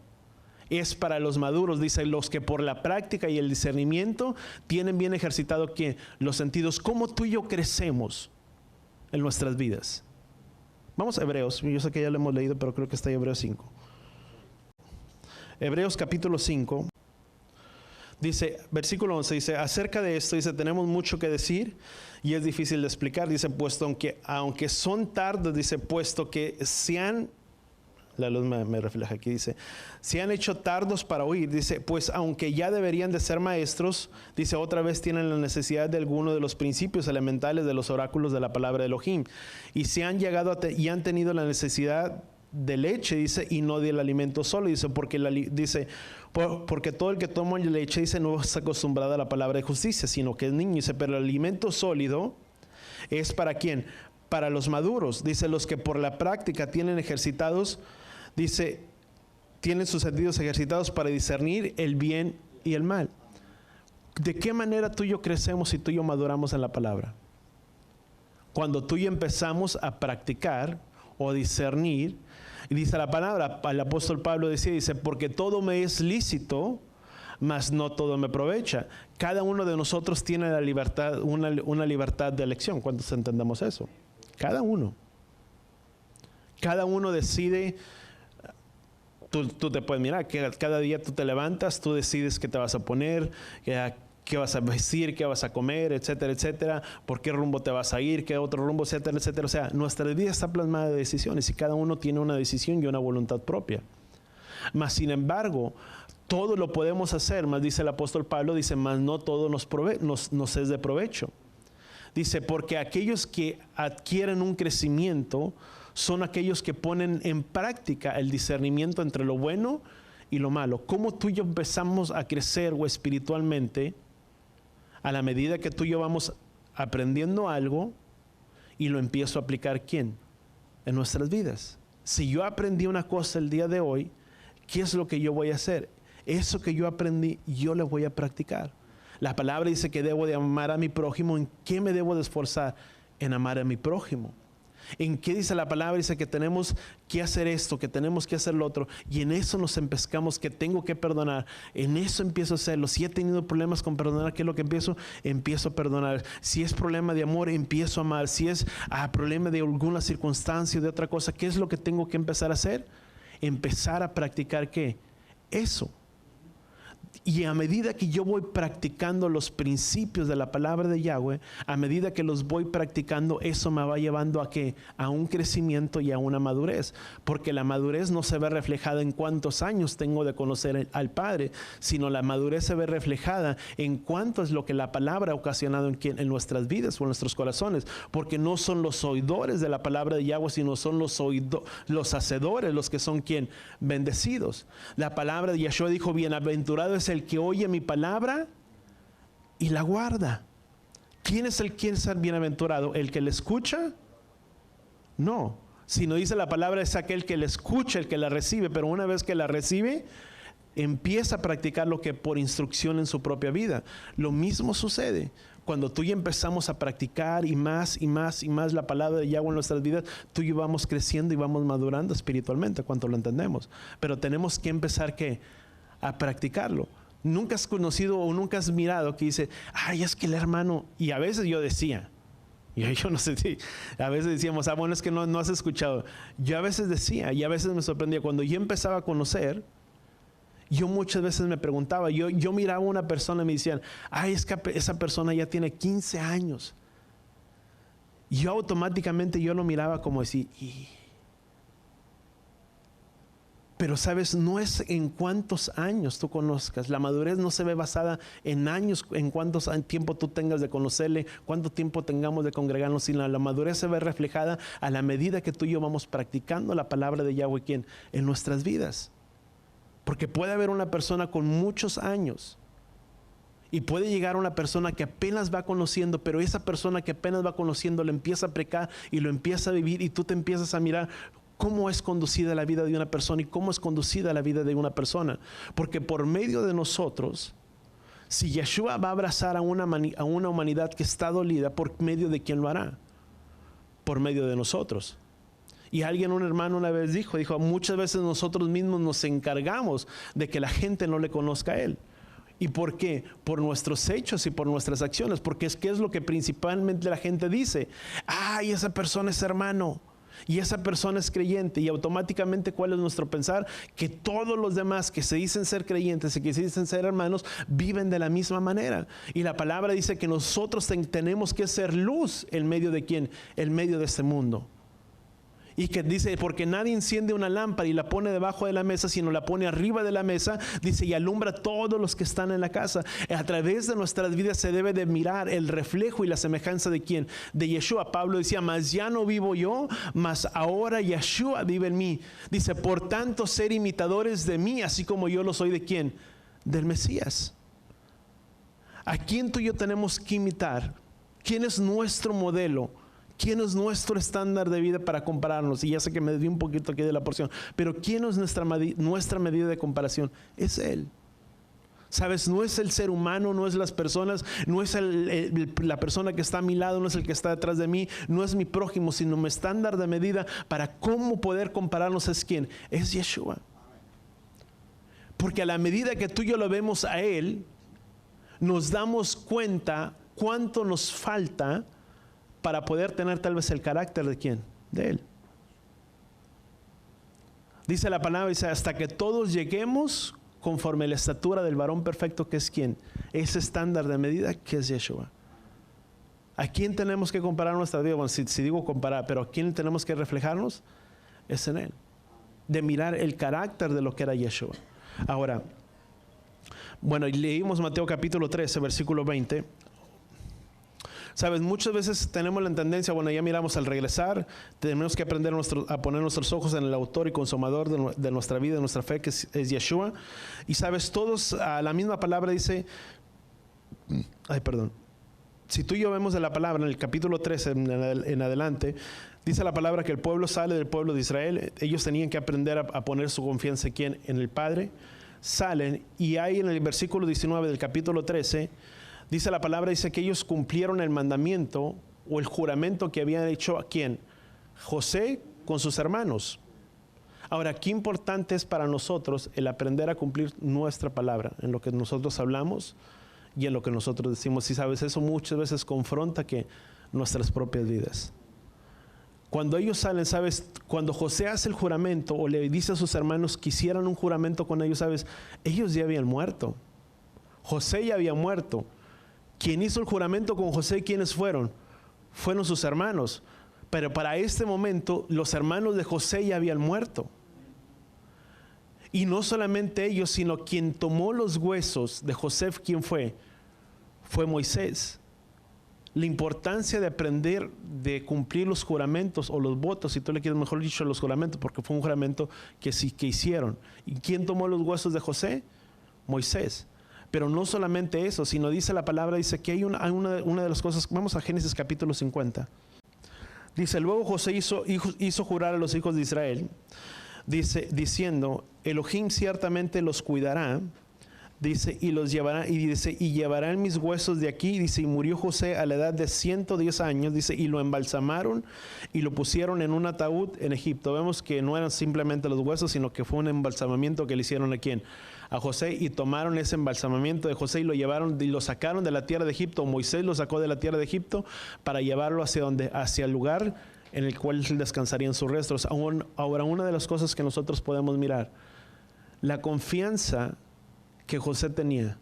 es para los maduros. Dice, los que por la práctica y el discernimiento tienen bien ejercitado ¿qué? Los sentidos. ¿Cómo tú y yo crecemos en nuestras vidas? Vamos a Hebreos. Yo sé que ya lo hemos leído, pero creo que está en Hebreos 5. Hebreos capítulo 5. Dice, versículo 11, dice, acerca de esto, dice, tenemos mucho que decir y es difícil de explicar. Dice, puesto aunque son tardos, dice, puesto que se han, la luz me refleja aquí, dice, se han hecho tardos para oír. Dice, pues aunque ya deberían de ser maestros, dice, otra vez tienen la necesidad de alguno de los principios elementales de los oráculos de la palabra de Elohim. Y se han llegado y han tenido la necesidad de leche, dice, y no del alimento solo. Dice, porque todo el que toma leche, dice, no está acostumbrado a la palabra de justicia, sino que es niño. Dice, pero el alimento sólido es ¿para quién? Para los maduros. Dice, los que por la práctica tienen ejercitados, dice, tienen sus sentidos ejercitados para discernir el bien y el mal. ¿De qué manera tú y yo crecemos y tú y yo maduramos en la palabra? Cuando tú y yo empezamos a practicar o discernir. Y dice la palabra, el apóstol Pablo decía, dice, porque todo me es lícito, mas no todo me aprovecha. Cada uno de nosotros tiene la libertad, una libertad de elección. ¿Cuántos entendemos eso? Cada uno. Cada uno decide. Tú te puedes mirar, que cada día tú te levantas, tú decides qué te vas a poner, qué vas a vestir, qué vas a comer, etcétera, etcétera, por qué rumbo te vas a ir, qué otro rumbo, etcétera, etcétera. O sea, nuestra vida está plasmada de decisiones y cada uno tiene una decisión y una voluntad propia. Mas, sin embargo, todo lo podemos hacer, más dice el apóstol Pablo, dice, mas no todo nos es de provecho. Dice, porque aquellos que adquieren un crecimiento son aquellos que ponen en práctica el discernimiento entre lo bueno y lo malo. ¿Cómo tú y yo empezamos a crecer o espiritualmente? A la medida que tú y yo vamos aprendiendo algo y lo empiezo a aplicar, ¿quién? En nuestras vidas. Si yo aprendí una cosa el día de hoy, ¿qué es lo que yo voy a hacer? Eso que yo aprendí, yo lo voy a practicar. La palabra dice que debo de amar a mi prójimo. ¿En qué me debo de esforzar? En amar a mi prójimo. ¿En qué dice la palabra? Dice que tenemos que hacer esto, que tenemos que hacer lo otro. Y en eso nos empezamos, que tengo que perdonar. En eso empiezo a hacerlo. Si he tenido problemas con perdonar, ¿qué es lo que empiezo? Empiezo a perdonar. Si es problema de amor, empiezo a amar. Si es problema de alguna circunstancia o de otra cosa, ¿qué es lo que tengo que empezar a hacer? Empezar a practicar ¿qué? Eso. Y a medida que yo voy practicando los principios de la palabra de Yahweh, a medida que los voy practicando, eso me va llevando a ¿qué? A un crecimiento y a una madurez. Porque la madurez no se ve reflejada en cuántos años tengo de conocer al Padre, sino la madurez se ve reflejada en cuánto es lo que la palabra ha ocasionado en nuestras vidas o en nuestros corazones. Porque no son los oidores de la palabra de Yahweh, sino son los hacedores los que son ¿quién? Bendecidos. La palabra de Yeshua dijo, bienaventurado es el que oye mi palabra y la guarda. ¿Quién es el bienaventurado? ¿El que le escucha? No. Si no dice la palabra, es aquel que le escucha, el que la recibe. Pero una vez que la recibe, empieza a practicar lo que por instrucción en su propia vida. Lo mismo sucede cuando tú y yo empezamos a practicar y más la palabra de Yahweh en nuestras vidas. Tú y yo vamos creciendo y vamos madurando espiritualmente, cuanto lo entendemos. Pero tenemos que empezar a practicarlo. Nunca has conocido o nunca has mirado que dice, ay, es que el hermano, y a veces yo decía, yo no sé si, a veces decíamos, bueno, es que no has escuchado. Yo a veces decía, y a veces me sorprendía, cuando yo empezaba a conocer, yo muchas veces me preguntaba, yo miraba a una persona y me decían, ay, es que esa persona ya tiene 15 años. Y yo automáticamente yo lo miraba como decir, pero sabes, no es en cuántos años tú conozcas. La madurez no se ve basada en años, en cuántos tiempo tú tengas de conocerle, cuánto tiempo tengamos de congregarnos, sino la madurez se ve reflejada a la medida que tú y yo vamos practicando la palabra de Yahweh en nuestras vidas. Porque puede haber una persona con muchos años y puede llegar una persona que apenas va conociendo, pero esa persona que apenas va conociendo lo empieza a predicar y lo empieza a vivir, y tú te empiezas a mirar cómo es conducida la vida de una persona y cómo es conducida la vida de una persona. Porque por medio de nosotros, si Yeshua va a abrazar a una humanidad que está dolida, ¿por medio de quién lo hará? Por medio de nosotros. Y un hermano una vez dijo, muchas veces nosotros mismos nos encargamos de que la gente no le conozca a Él. ¿Y por qué? Por nuestros hechos y por nuestras acciones. Porque ¿qué es lo que principalmente la gente dice? Ay, esa persona es hermano. Y esa persona es creyente. Y automáticamente, ¿cuál es nuestro pensar? Que todos los demás que se dicen ser creyentes y que se dicen ser hermanos viven de la misma manera. Y la palabra dice que nosotros tenemos que ser luz en medio de ¿quién? En medio de este mundo. Y que dice, porque nadie enciende una lámpara y la pone debajo de la mesa, sino la pone arriba de la mesa, dice, y alumbra a todos los que están en la casa. A través de nuestras vidas se debe de mirar el reflejo y la semejanza de ¿quién? De Yeshua. Pablo decía, mas ya no vivo yo, mas ahora Yeshua vive en mí. Dice, por tanto, ser imitadores de mí, así como yo lo soy de ¿quién? Del Mesías. ¿A quién tú y yo tenemos que imitar? ¿Quién es nuestro modelo? ¿Quién es nuestro estándar de vida para compararnos? Y ya sé que me desvié un poquito aquí de la porción, pero ¿quién es nuestra medida de comparación? Es Él. ¿Sabes? No es el ser humano, no es las personas, no es la persona que está a mi lado, no es el que está detrás de mí, no es mi prójimo, sino mi estándar de medida para cómo poder compararnos es ¿quién? Es Yeshua. Porque a la medida que tú y yo lo vemos a Él, nos damos cuenta cuánto nos falta para poder tener tal vez el carácter de ¿quién? De Él. Dice la palabra, dice, hasta que todos lleguemos conforme a la estatura del varón perfecto, que es ¿quién? Ese estándar de medida que es Yeshua. ¿A quién tenemos que comparar nuestra vida? Bueno, si digo comparar, pero ¿a quién tenemos que reflejarnos? Es en Él. De mirar el carácter de lo que era Yeshua. Ahora, bueno, leímos Mateo capítulo 13, versículo 20. Sabes, muchas veces tenemos la tendencia, bueno, ya miramos al regresar, tenemos que aprender a poner nuestros ojos en el autor y consumador de nuestra vida, de nuestra fe, que es Yeshua. Y sabes, todos, la misma palabra dice, si tú y yo vemos de la palabra en el capítulo 13 en adelante, dice la palabra que el pueblo sale del pueblo de Israel. Ellos tenían que aprender a poner su confianza ¿quién? En el Padre. Salen, y ahí en el versículo 19 del capítulo 13, dice la palabra, dice que ellos cumplieron el mandamiento o el juramento que habían hecho ¿a quién? José con sus hermanos. Ahora, qué importante es para nosotros el aprender a cumplir nuestra palabra en lo que nosotros hablamos y en lo que nosotros decimos. Y sabes, eso muchas veces confronta que nuestras propias vidas. Cuando ellos salen, sabes, cuando José hace el juramento o le dice a sus hermanos que hicieran un juramento con ellos, sabes, ellos ya habían muerto. José ya había muerto. Quien hizo el juramento con José, ¿quiénes fueron? Fueron sus hermanos. Pero para este momento, los hermanos de José ya habían muerto. Y no solamente ellos, sino quien tomó los huesos de José, ¿quién fue? Fue Moisés. La importancia de aprender de cumplir los juramentos o los votos, si tú le quieres mejor dicho los juramentos, porque fue un juramento que sí que hicieron. ¿Y quién tomó los huesos de José? Moisés. Pero no solamente eso, sino dice la palabra, dice que hay una de las cosas. Vamos a Génesis capítulo 50. Dice, luego José hizo jurar a los hijos de Israel, dice, diciendo, Elohim ciertamente los cuidará, dice, y los llevará, y dice, y llevarán mis huesos de aquí, dice, y murió José a la edad de 110 años, dice, y lo embalsamaron y lo pusieron en un ataúd en Egipto. Vemos que no eran simplemente los huesos, sino que fue un embalsamamiento que le hicieron a ¿quién? A José, y tomaron ese embalsamamiento de José y lo llevaron y lo sacaron de la tierra de Egipto. Moisés lo sacó de la tierra de Egipto para llevarlo hacia el lugar en el cual descansarían sus restos. Ahora, una de las cosas que nosotros podemos mirar, la confianza que José tenía,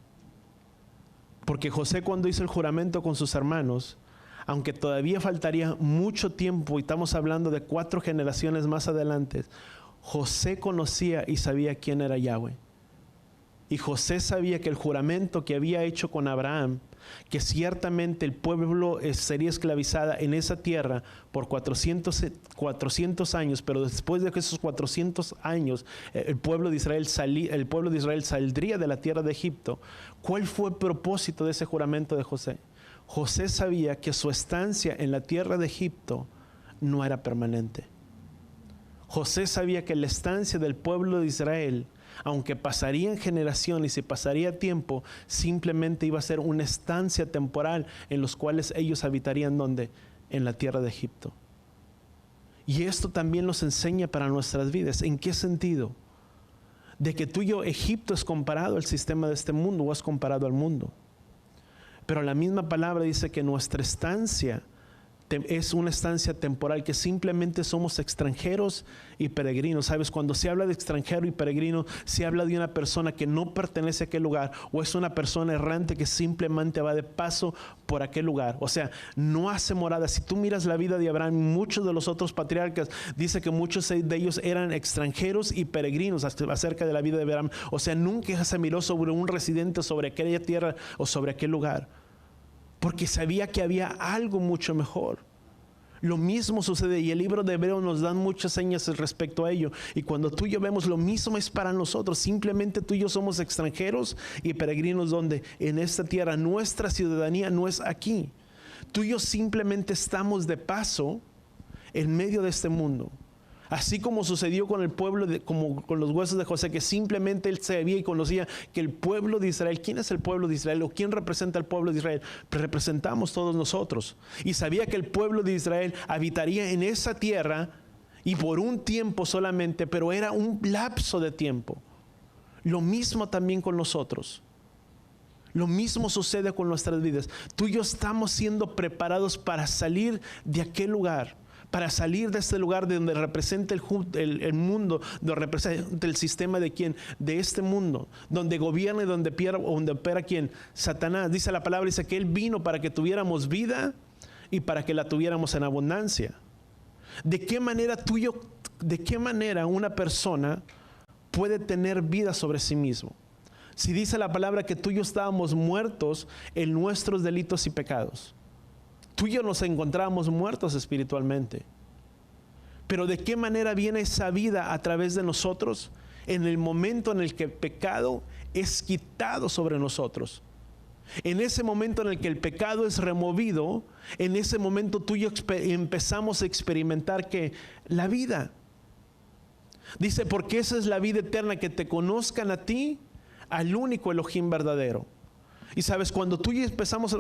porque José, cuando hizo el juramento con sus hermanos, aunque todavía faltaría mucho tiempo, y estamos hablando de 4 generaciones más adelante, José conocía y sabía quién era Yahweh. Y José sabía que el juramento que había hecho con Abraham, que ciertamente el pueblo sería esclavizada en esa tierra por 400 años, pero después de esos 400 años el pueblo de Israel saldría de la tierra de Egipto. ¿Cuál fue el propósito de ese juramento de José? José sabía que su estancia en la tierra de Egipto no era permanente. José sabía que la estancia del pueblo de Israel, aunque pasarían generaciones y pasaría tiempo, simplemente iba a ser una estancia temporal en los cuales ellos habitarían, ¿dónde? En la tierra de Egipto. Y esto también nos enseña para nuestras vidas. ¿En qué sentido? De que tú y yo, Egipto es comparado al sistema de este mundo, o es comparado al mundo. Pero la misma palabra dice que nuestra estancia es una estancia temporal, que simplemente somos extranjeros y peregrinos. ¿Sabes? Cuando se habla de extranjero y peregrino, se habla de una persona que no pertenece a aquel lugar, o es una persona errante que simplemente va de paso por aquel lugar. O sea, no hace morada. Si tú miras la vida de Abraham, muchos de los otros patriarcas, dice que muchos de ellos eran extranjeros y peregrinos acerca de la vida de Abraham. O sea, nunca se miró sobre un residente sobre aquella tierra o sobre aquel lugar, porque sabía que había algo mucho mejor. Lo mismo sucede, y el libro de Hebreos nos da muchas señas respecto a ello. Y cuando tú y yo vemos, lo mismo es para nosotros. Simplemente tú y yo somos extranjeros y peregrinos, donde en esta tierra nuestra ciudadanía no es aquí. Tú y yo simplemente estamos de paso en medio de este mundo. Así como sucedió con el pueblo, como con los huesos de José, que simplemente él sabía y conocía que el pueblo de Israel, ¿quién es el pueblo de Israel? ¿O quién representa al pueblo de Israel? Pues representamos todos nosotros. Y sabía que el pueblo de Israel habitaría en esa tierra, y por un tiempo solamente, pero era un lapso de tiempo. Lo mismo también con nosotros. Lo mismo sucede con nuestras vidas. Tú y yo estamos siendo preparados para salir de aquel lugar, para salir de este lugar de donde representa el mundo, donde representa el sistema de quién, de este mundo, donde gobierna y donde opera quién, Satanás. Dice la palabra, dice que Él vino para que tuviéramos vida y para que la tuviéramos en abundancia. ¿De qué manera de qué manera una persona puede tener vida sobre sí mismo? Si dice la palabra que tú y yo estábamos muertos en nuestros delitos y pecados. Tú y yo nos encontrábamos muertos espiritualmente. Pero ¿de qué manera viene esa vida a través de nosotros? En el momento en el que el pecado es quitado sobre nosotros. En ese momento en el que el pecado es removido, en ese momento tú y yo empezamos a experimentar que la vida. Dice, porque esa es la vida eterna, que te conozcan a ti, al único Elohim verdadero. Y sabes, cuando tú y yo empezamos,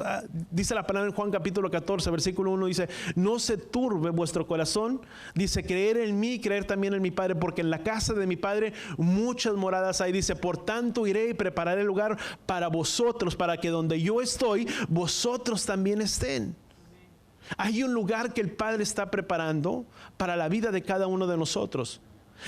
dice la palabra en Juan capítulo 14, versículo 1, dice, no se turbe vuestro corazón, dice, creer en mí y creer también en mi Padre, porque en la casa de mi Padre muchas moradas hay. Dice, por tanto iré y prepararé lugar para vosotros, para que donde yo estoy, vosotros también estén. Hay un lugar que el Padre está preparando para la vida de cada uno de nosotros.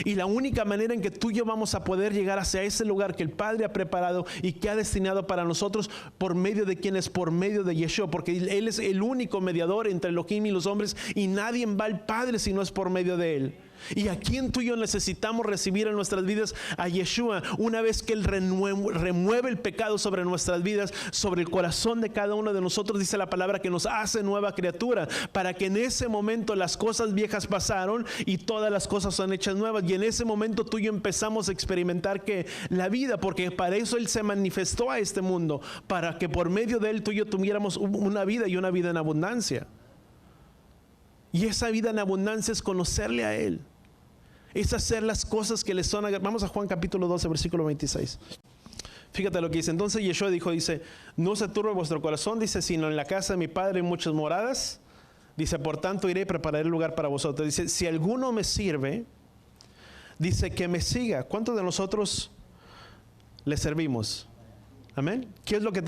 Y la única manera en que tú y yo vamos a poder llegar hacia ese lugar que el Padre ha preparado y que ha destinado para nosotros, por medio de quién es, por medio de Yeshua, porque Él es el único mediador entre Elohim y los hombres, y nadie va al Padre si no es por medio de Él. ¿Y a quién tú y yo necesitamos recibir en nuestras vidas? A Yeshua. Una vez que Él remueve el pecado sobre nuestras vidas, sobre el corazón de cada uno de nosotros, dice la palabra que nos hace nueva criatura, para que en ese momento las cosas viejas pasaron y todas las cosas son hechas nuevas. Y en ese momento tú y yo empezamos a experimentar que la vida, porque para eso Él se manifestó a este mundo, para que por medio de Él tú y yo tuviéramos una vida y una vida en abundancia. Y esa vida en abundancia es conocerle a Él. Es hacer las cosas que le son. Vamos a Juan capítulo 12, versículo 26. Fíjate lo que dice. Entonces Yeshua dijo, dice, no se turbe vuestro corazón, dice, sino en la casa de mi Padre hay muchas moradas. Dice, por tanto iré y prepararé lugar para vosotros. Dice, si alguno me sirve, dice que me siga. ¿Cuántos de nosotros le servimos? Amén. ¿Qué es lo que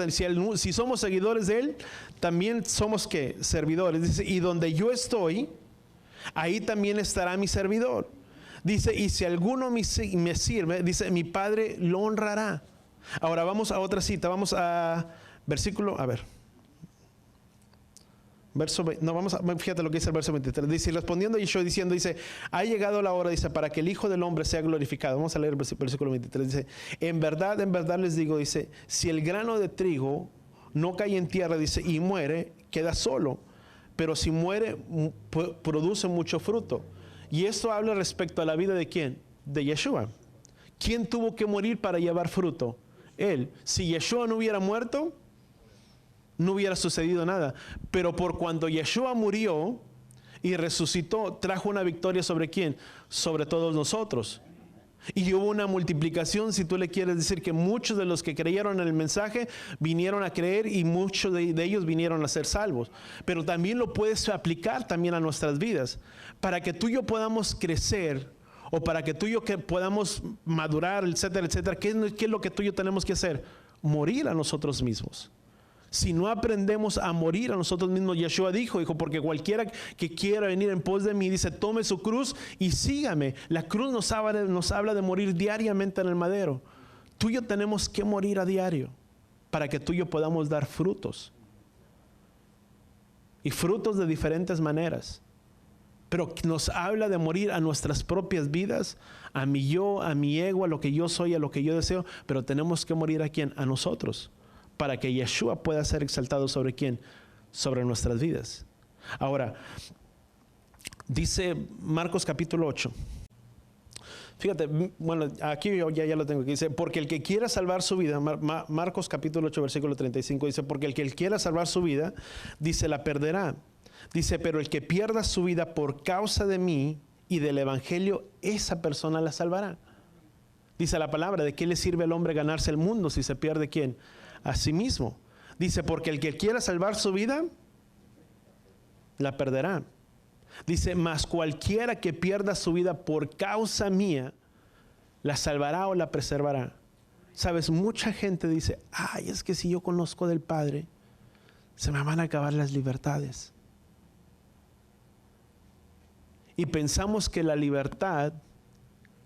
si somos seguidores de Él, también somos ¿qué? Servidores. Dice, y donde yo estoy, ahí también estará mi servidor. Dice, y si alguno me sirve, dice, mi Padre lo honrará. Ahora vamos a otra cita, vamos a versículo, a ver. Fíjate lo que dice el verso 23. Dice, respondiendo Yeshua diciendo, dice, ha llegado la hora, dice, para que el Hijo del Hombre sea glorificado. Vamos a leer el versículo 23. Dice, en verdad les digo, dice, si el grano de trigo no cae en tierra, dice, y muere, queda solo. Pero si muere, produce mucho fruto. Y esto habla respecto a la vida de ¿quién? De Yeshua. ¿Quién tuvo que morir para llevar fruto? Él. Si Yeshua no hubiera muerto, no hubiera sucedido nada. Pero por cuando Yeshua murió y resucitó, trajo una victoria ¿sobre quién? Sobre todos nosotros. Y hubo una multiplicación, si tú le quieres decir, que muchos de los que creyeron en el mensaje vinieron a creer y muchos de ellos vinieron a ser salvos. Pero también lo puedes aplicar también a nuestras vidas. Para que tú y yo podamos crecer, o para que tú y yo podamos madurar, etcétera, etcétera. ¿Qué es lo que tú y yo tenemos que hacer? Morir a nosotros mismos. Si no aprendemos a morir a nosotros mismos, Yeshua dijo, porque cualquiera que quiera venir en pos de mí, dice, tome su cruz y sígame. La cruz nos habla de morir diariamente en el madero. Tú y yo tenemos que morir a diario para que tú y yo podamos dar frutos. Y frutos de diferentes maneras. Pero nos habla de morir a nuestras propias vidas, a mi yo, a mi ego, a lo que yo soy, a lo que yo deseo. Pero tenemos que morir ¿a quién? A nosotros. Para que Yeshua pueda ser exaltado ¿sobre quién? Sobre nuestras vidas. Ahora, dice Marcos capítulo 8. Fíjate, bueno, aquí yo ya lo tengo, que dice, porque el que quiera salvar su vida, Marcos capítulo 8, versículo 35, dice, porque el que quiera salvar su vida, dice, la perderá. Dice, pero el que pierda su vida por causa de mí y del evangelio, esa persona la salvará. Dice la palabra, ¿de qué le sirve al hombre ganarse el mundo si se pierde quién? A sí mismo. Dice, porque el que quiera salvar su vida, la perderá. Dice, mas cualquiera que pierda su vida por causa mía, la salvará o la preservará. Sabes, mucha gente dice, ay, es que si yo conozco del Padre, se me van a acabar las libertades. Y pensamos que la libertad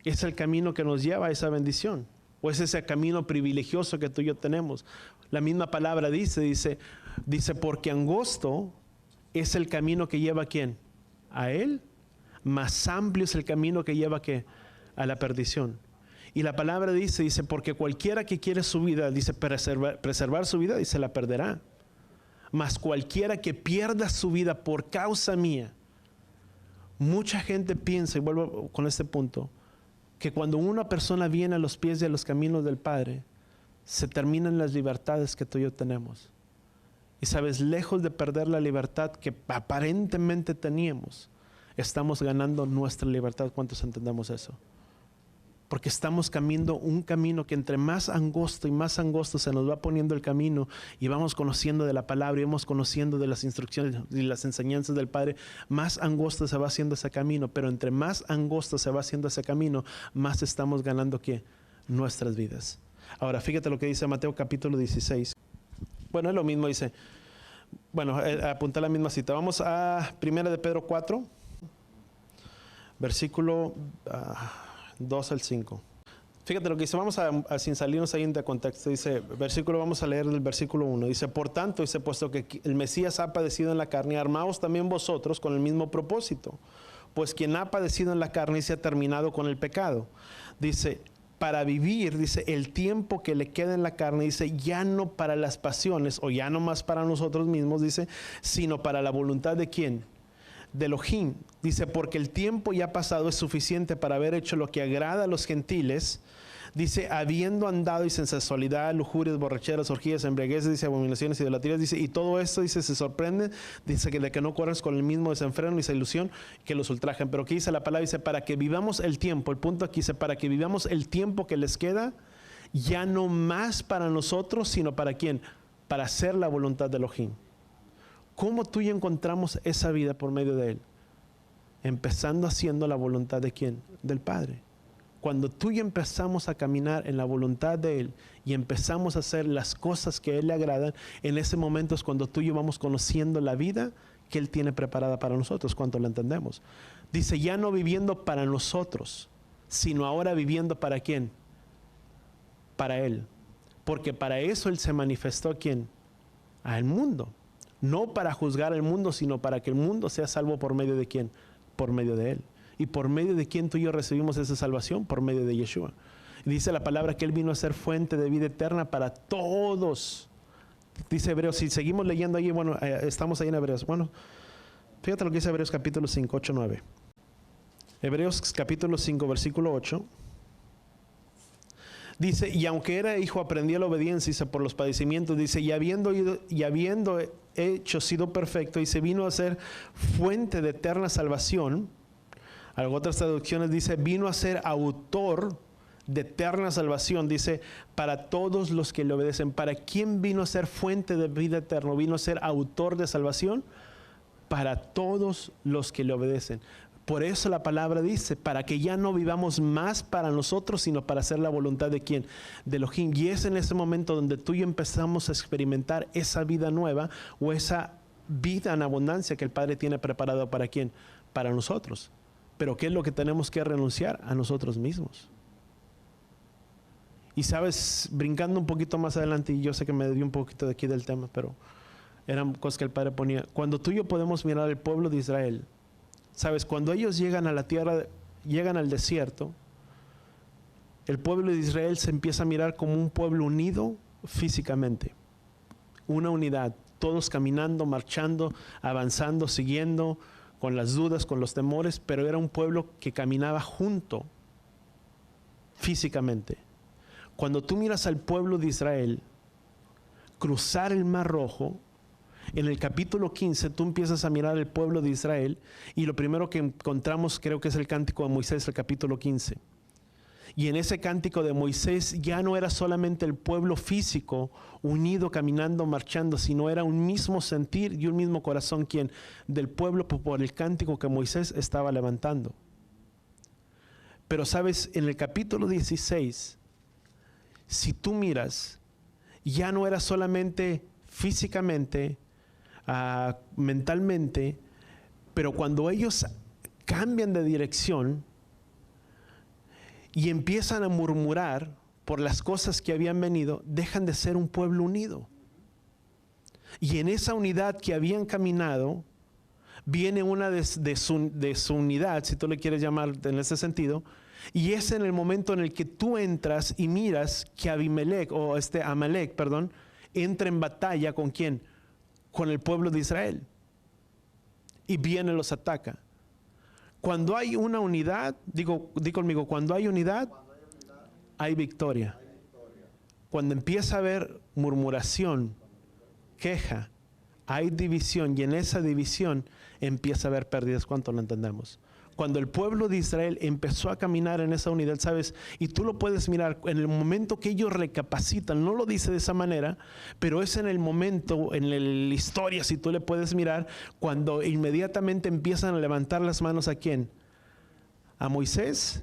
es el camino que nos lleva a esa bendición. O es ese camino privilegioso que tú y yo tenemos. La misma palabra dice, porque angosto es el camino que lleva ¿a quién? A Él. Más amplio es el camino que lleva ¿qué? A la perdición. Y la palabra dice, porque cualquiera que quiere su vida, dice, preservar su vida, dice, la perderá. Mas cualquiera que pierda su vida por causa mía. Mucha gente piensa, y vuelvo con este punto, que cuando una persona viene a los pies de los caminos del Padre, se terminan las libertades que tú y yo tenemos. Y sabes, lejos de perder la libertad que aparentemente teníamos, estamos ganando nuestra libertad. ¿Cuántos entendemos eso? Porque estamos caminando un camino que entre más angosto y más angosto se nos va poniendo el camino, y vamos conociendo de la palabra y vamos conociendo de las instrucciones y las enseñanzas del Padre, más angosto se va haciendo ese camino. Pero entre más angosto se va haciendo ese camino, más estamos ganando ¿qué? Nuestras vidas. Ahora fíjate lo que dice Mateo capítulo 16. Bueno, es lo mismo, dice. Bueno, apunta la misma cita. Vamos a 1 de Pedro 4, versículo 2 al 5. Fíjate lo que dice, vamos a sin salirnos ahí de contexto, dice, vamos a leer del versículo 1, dice, por tanto, dice, puesto que el Mesías ha padecido en la carne, armaos también vosotros con el mismo propósito, pues quien ha padecido en la carne se ha terminado con el pecado. Dice, para vivir, dice, el tiempo que le queda en la carne, dice, ya no para las pasiones, o ya no más para nosotros mismos, dice, sino para la voluntad de ¿quién? De Elohim. Dice, porque el tiempo ya pasado es suficiente para haber hecho lo que agrada a los gentiles. Dice, habiendo andado y sensualidad, lujurias, borracheras, orgías, embriagueces, dice, abominaciones, idolatrías, dice, y todo esto, dice, se sorprende, dice, que de que no corres con el mismo desenfreno y esa ilusión que los ultrajan. Pero ¿qué dice la palabra? Dice, para que vivamos el tiempo, el punto aquí dice, para que vivamos el tiempo que les queda, ya no más para nosotros, sino para ¿quién? Para hacer la voluntad de Elohim. ¿Cómo tú y yo encontramos esa vida por medio de Él? Empezando haciendo la voluntad de ¿quién? Del Padre. Cuando tú y yo empezamos a caminar en la voluntad de Él y empezamos a hacer las cosas que a Él le agradan, en ese momento es cuando tú y yo vamos conociendo la vida que Él tiene preparada para nosotros, cuánto la entendemos. Dice, ya no viviendo para nosotros, sino ahora viviendo para ¿quién? Para Él. Porque para eso Él se manifestó ¿a quién? Al mundo. No para juzgar al mundo, sino para que el mundo sea salvo por medio de ¿quién? Por medio de Él. ¿Y por medio de quién tú y yo recibimos esa salvación? Por medio de Yeshua. Y dice la palabra que Él vino a ser fuente de vida eterna para todos. Dice Hebreos, si seguimos leyendo ahí, bueno, estamos ahí en Hebreos. Bueno, fíjate lo que dice Hebreos capítulo 5, 8, 9. Hebreos capítulo 5, versículo 8. Dice, y aunque era hijo, aprendió la obediencia, dice, por los padecimientos, dice, y habiendo hecho sido perfecto, y se vino a ser fuente de eterna salvación. Otras traducciones dice, vino a ser autor de eterna salvación, dice, para todos los que le obedecen. ¿Para quién vino a ser fuente de vida eterna? ¿Vino a ser autor de salvación? Para todos los que le obedecen. Por eso la palabra dice, para que ya no vivamos más para nosotros, sino para hacer la voluntad de ¿quién? De Elohim. Y es en ese momento donde tú y yo empezamos a experimentar esa vida nueva o esa vida en abundancia que el Padre tiene preparado para ¿quién? Para nosotros. Pero ¿qué es lo que tenemos que renunciar? A nosotros mismos. Y sabes, brincando un poquito más adelante, y yo sé que me desvié un poquito de aquí del tema, pero eran cosas que el Padre ponía. Cuando tú y yo podemos mirar al pueblo de Israel, sabes, cuando ellos llegan a la tierra, llegan al desierto, el pueblo de Israel se empieza a mirar como un pueblo unido físicamente. Una unidad, todos caminando, marchando, avanzando, siguiendo, con las dudas, con los temores, pero era un pueblo que caminaba junto físicamente. Cuando tú miras al pueblo de Israel cruzar el Mar Rojo, en el capítulo 15 tú empiezas a mirar al pueblo de Israel y lo primero que encontramos creo que es el cántico de Moisés, el capítulo 15. Y en ese cántico de Moisés ya no era solamente el pueblo físico unido, caminando, marchando, sino era un mismo sentir y un mismo corazón quien del pueblo por el cántico que Moisés estaba levantando. Pero sabes, en el capítulo 16, si tú miras, ya no era solamente físicamente, mentalmente, pero cuando ellos cambian de dirección y empiezan a murmurar por las cosas que habían venido, dejan de ser un pueblo unido. Y en esa unidad que habían caminado, viene una de su unidad, si tú le quieres llamar en ese sentido, y es en el momento en el que tú entras y miras que Amalek, entra en batalla ¿con quién? Con el pueblo de Israel. Y viene, los ataca. Cuando hay una unidad, di conmigo, cuando hay unidad, hay victoria. Cuando empieza a haber murmuración, queja, hay división, y en esa división empieza a haber pérdidas. ¿Cuánto lo entendemos? Cuando el pueblo de Israel empezó a caminar en esa unidad, ¿sabes? Y tú lo puedes mirar, en el momento que ellos recapacitan, no lo dice de esa manera, pero es en el momento, en la historia, si tú le puedes mirar, cuando inmediatamente empiezan a levantar las manos ¿a quién? A Moisés.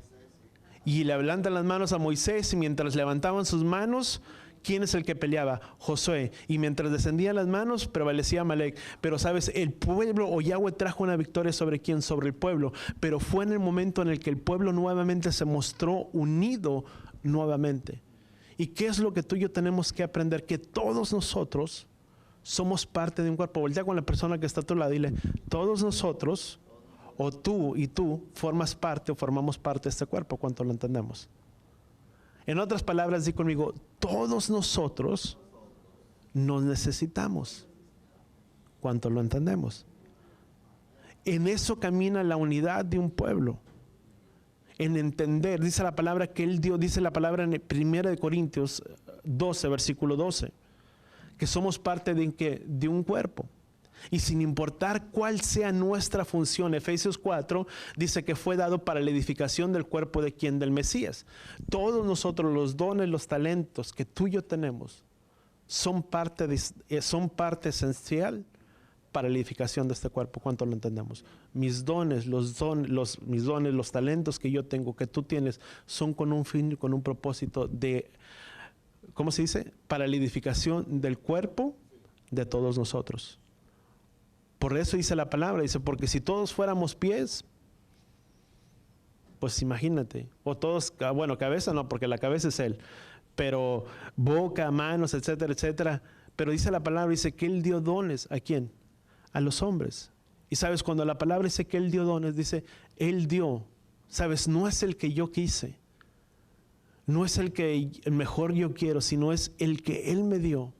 Y le levantan las manos a Moisés, y mientras levantaban sus manos, ¿Quién es el que peleaba? Josué. Y mientras descendían las manos, prevalecía Amalek. Pero sabes, el pueblo o Yahweh trajo una victoria ¿sobre quién? Sobre el pueblo. Pero fue en el momento en el que el pueblo nuevamente se mostró unido nuevamente. ¿Y qué es lo que tú y yo tenemos que aprender? Que todos nosotros somos parte de un cuerpo. Voltea con la persona que está a tu lado y dile, todos nosotros, o tú y tú, formas parte o formamos parte de este cuerpo. ¿Cuánto lo entendemos? En otras palabras, di conmigo, todos nosotros nos necesitamos. ¿Cuánto lo entendemos? En eso camina la unidad de un pueblo. En entender, dice la palabra que Él dio, dice la palabra en 1 Corintios 12, versículo 12, que somos parte de un cuerpo. Y sin importar cuál sea nuestra función, Efesios 4 dice que fue dado para la edificación del cuerpo de quién, del Mesías. Todos nosotros, los dones, los talentos que tú y yo tenemos, son parte esencial para la edificación de este cuerpo. ¿Cuánto lo entendemos? Mis dones, los talentos que yo tengo, que tú tienes, son con un fin, con un propósito de, ¿cómo se dice? Para la edificación del cuerpo de todos nosotros. Por eso dice la palabra, dice, porque si todos fuéramos pies, pues imagínate, o todos, bueno, cabeza no, porque la cabeza es Él, pero boca, manos, etcétera, etcétera. Pero dice la palabra, dice que Él dio dones, ¿a quién? A los hombres. Y sabes, cuando la palabra dice que Él dio dones, dice, Él dio, sabes, no es el que yo quise, no es el mejor yo quiero, sino es el que Él me dio.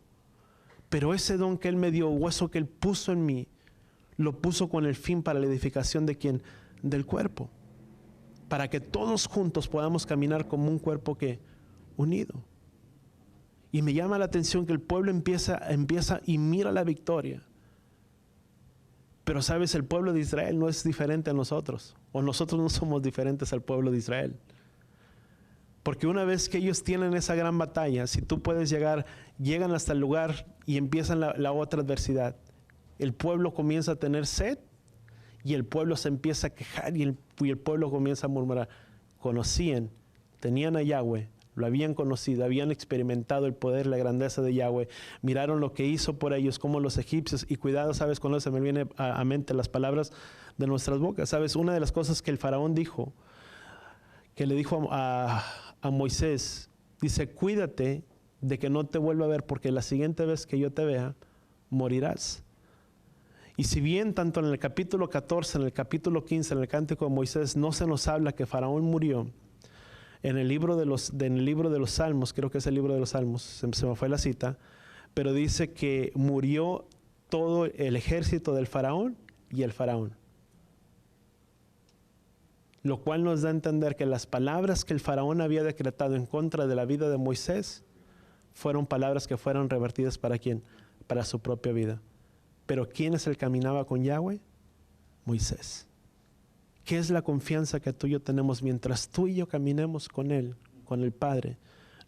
Pero ese don que Él me dio, o eso que Él puso en mí, lo puso con el fin para la edificación de quién, del cuerpo, para que todos juntos podamos caminar como un cuerpo que unido. Y me llama la atención que el pueblo empieza y mira la victoria. Pero sabes, el pueblo de Israel no es diferente a nosotros, o nosotros no somos diferentes al pueblo de Israel. Porque una vez que ellos tienen esa gran batalla, si tú puedes llegan hasta el lugar y empiezan la otra adversidad. El pueblo comienza a tener sed y el pueblo se empieza a quejar y el pueblo comienza a murmurar. Conocían, tenían a Yahweh, lo habían conocido, habían experimentado el poder, la grandeza de Yahweh, miraron lo que hizo por ellos, como los egipcios, y cuidado, ¿sabes? Cuando se me viene a mente las palabras de nuestras bocas, ¿sabes? Una de las cosas que el faraón dijo, que le dijo a Moisés, dice, cuídate de que no te vuelva a ver, porque la siguiente vez que yo te vea, morirás. Y si bien tanto en el capítulo 14, en el capítulo 15, en el Cántico de Moisés, no se nos habla que Faraón murió, en el libro de los Salmos, creo que es el libro de los Salmos, se me fue la cita, pero dice que murió todo el ejército del Faraón y el Faraón. Lo cual nos da a entender que las palabras que el Faraón había decretado en contra de la vida de Moisés fueron palabras que fueron revertidas ¿para quién? Para su propia vida. Pero ¿quién es el que caminaba con Yahweh? Moisés. ¿Qué es la confianza que tú y yo tenemos mientras tú y yo caminemos con Él, con el Padre?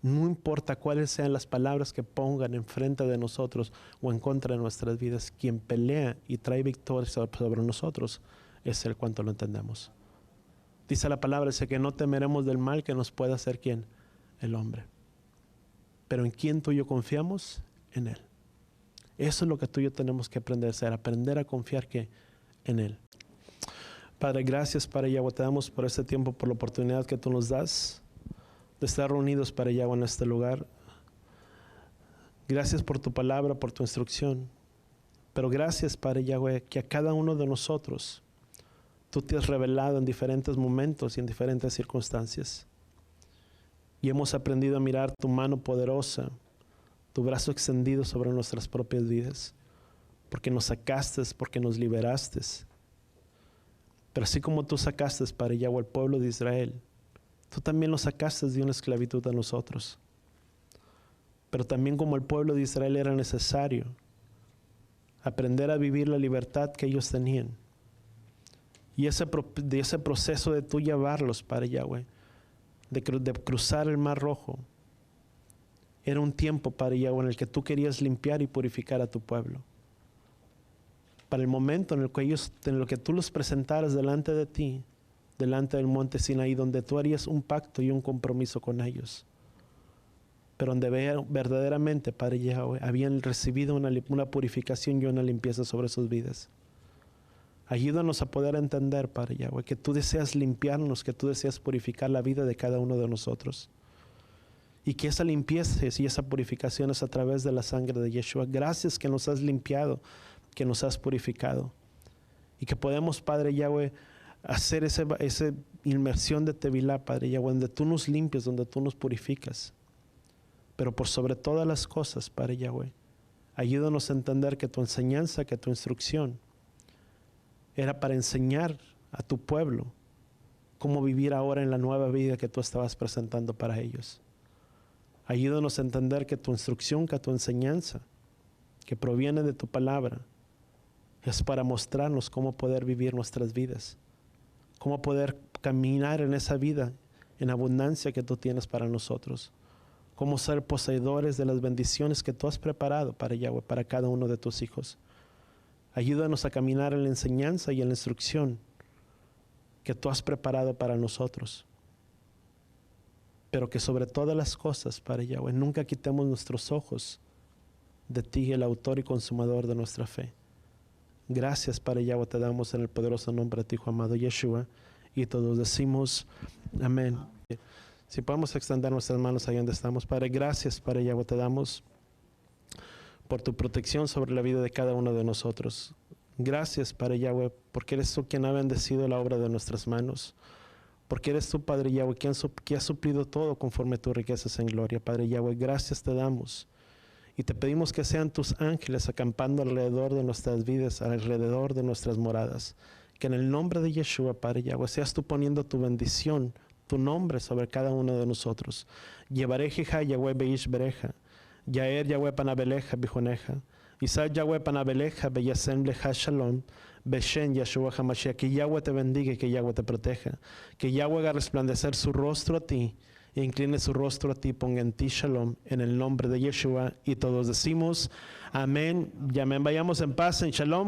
No importa cuáles sean las palabras que pongan enfrente de nosotros o en contra de nuestras vidas, quien pelea y trae victoria sobre nosotros es Él. ¿Cuánto lo entendemos? Dice la palabra, dice que no temeremos del mal que nos pueda hacer ¿quién? El hombre. Pero ¿en quién tú y yo confiamos? En Él. Eso es lo que tú y yo tenemos que aprender a hacer, aprender a confiar ¿qué? En Él. Padre, gracias Padre Yahweh, te damos por este tiempo, por la oportunidad que tú nos das de estar reunidos Padre Yahweh en este lugar. Gracias por tu palabra, por tu instrucción. Pero gracias Padre Yahweh, que a cada uno de nosotros tú te has revelado en diferentes momentos y en diferentes circunstancias. Y hemos aprendido a mirar tu mano poderosa, tu brazo extendido sobre nuestras propias vidas, porque nos sacaste, porque nos liberaste. Pero así como tú sacaste, Padre Yahweh, al pueblo de Israel, tú también nos sacaste de una esclavitud a nosotros. Pero también como el pueblo de Israel era necesario aprender a vivir la libertad que ellos tenían. Y de ese proceso de tú llevarlos, Padre Yahweh, de cruzar el Mar Rojo, era un tiempo, Padre Yahweh, en el que tú querías limpiar y purificar a tu pueblo. Para el momento en el que tú los presentaras delante de ti, delante del monte Sinaí, donde tú harías un pacto y un compromiso con ellos. pero donde verdaderamente, Padre Yahweh, habían recibido una purificación y una limpieza sobre sus vidas. Ayúdanos a poder entender, Padre Yahweh, que tú deseas limpiarnos, que tú deseas purificar la vida de cada uno de nosotros. Y que esa limpieza y esa purificación es a través de la sangre de Yeshua. Gracias que nos has limpiado, que nos has purificado. Y que podemos, Padre Yahweh, hacer esa inmersión de Tevilá, Padre Yahweh, donde tú nos limpias, donde tú nos purificas. Pero por sobre todas las cosas, Padre Yahweh, ayúdanos a entender que tu enseñanza, que tu instrucción era para enseñar a tu pueblo cómo vivir ahora en la nueva vida que tú estabas presentando para ellos. Ayúdanos a entender que tu instrucción, que tu enseñanza, que proviene de tu palabra, es para mostrarnos cómo poder vivir nuestras vidas, cómo poder caminar en esa vida en abundancia que tú tienes para nosotros, cómo ser poseedores de las bendiciones que tú has preparado para Yahweh, para cada uno de tus hijos. Ayúdanos a caminar en la enseñanza y en la instrucción que tú has preparado para nosotros. Pero que sobre todas las cosas, Padre Yahweh, nunca quitemos nuestros ojos de ti, el autor y consumador de nuestra fe. Gracias, Padre Yahweh, te damos en el poderoso nombre de tu Hijo amado Yeshua. Y todos decimos amén. Si podemos extender nuestras manos ahí donde estamos. Padre, gracias, Padre Yahweh, te damos por tu protección sobre la vida de cada uno de nosotros. Gracias, Padre Yahweh, porque eres tú quien ha bendecido la obra de nuestras manos. Porque eres tú, Padre Yahweh, quien ha suplido todo conforme a tus riquezas en gloria. Padre Yahweh, gracias te damos. Y te pedimos que sean tus ángeles acampando alrededor de nuestras vidas, alrededor de nuestras moradas. Que en el nombre de Yeshua, Padre Yahweh, seas tú poniendo tu bendición, tu nombre sobre cada uno de nosotros. Llevaré Jija Yahweh Beish Bereja, Yaer Yahweh Panabeleja Bijoneja, Isaac Yahweh Panabeleja Beyasem Leja Shalom, Beshen Yeshua Hamashiach. Que Yahweh te bendiga y que Yahweh te proteja. Que Yahweh haga resplandecer su rostro a ti e incline su rostro a ti, ponga en ti Shalom, en el nombre de Yeshua. Y todos decimos amén y amén. Vayamos en paz, en Shalom.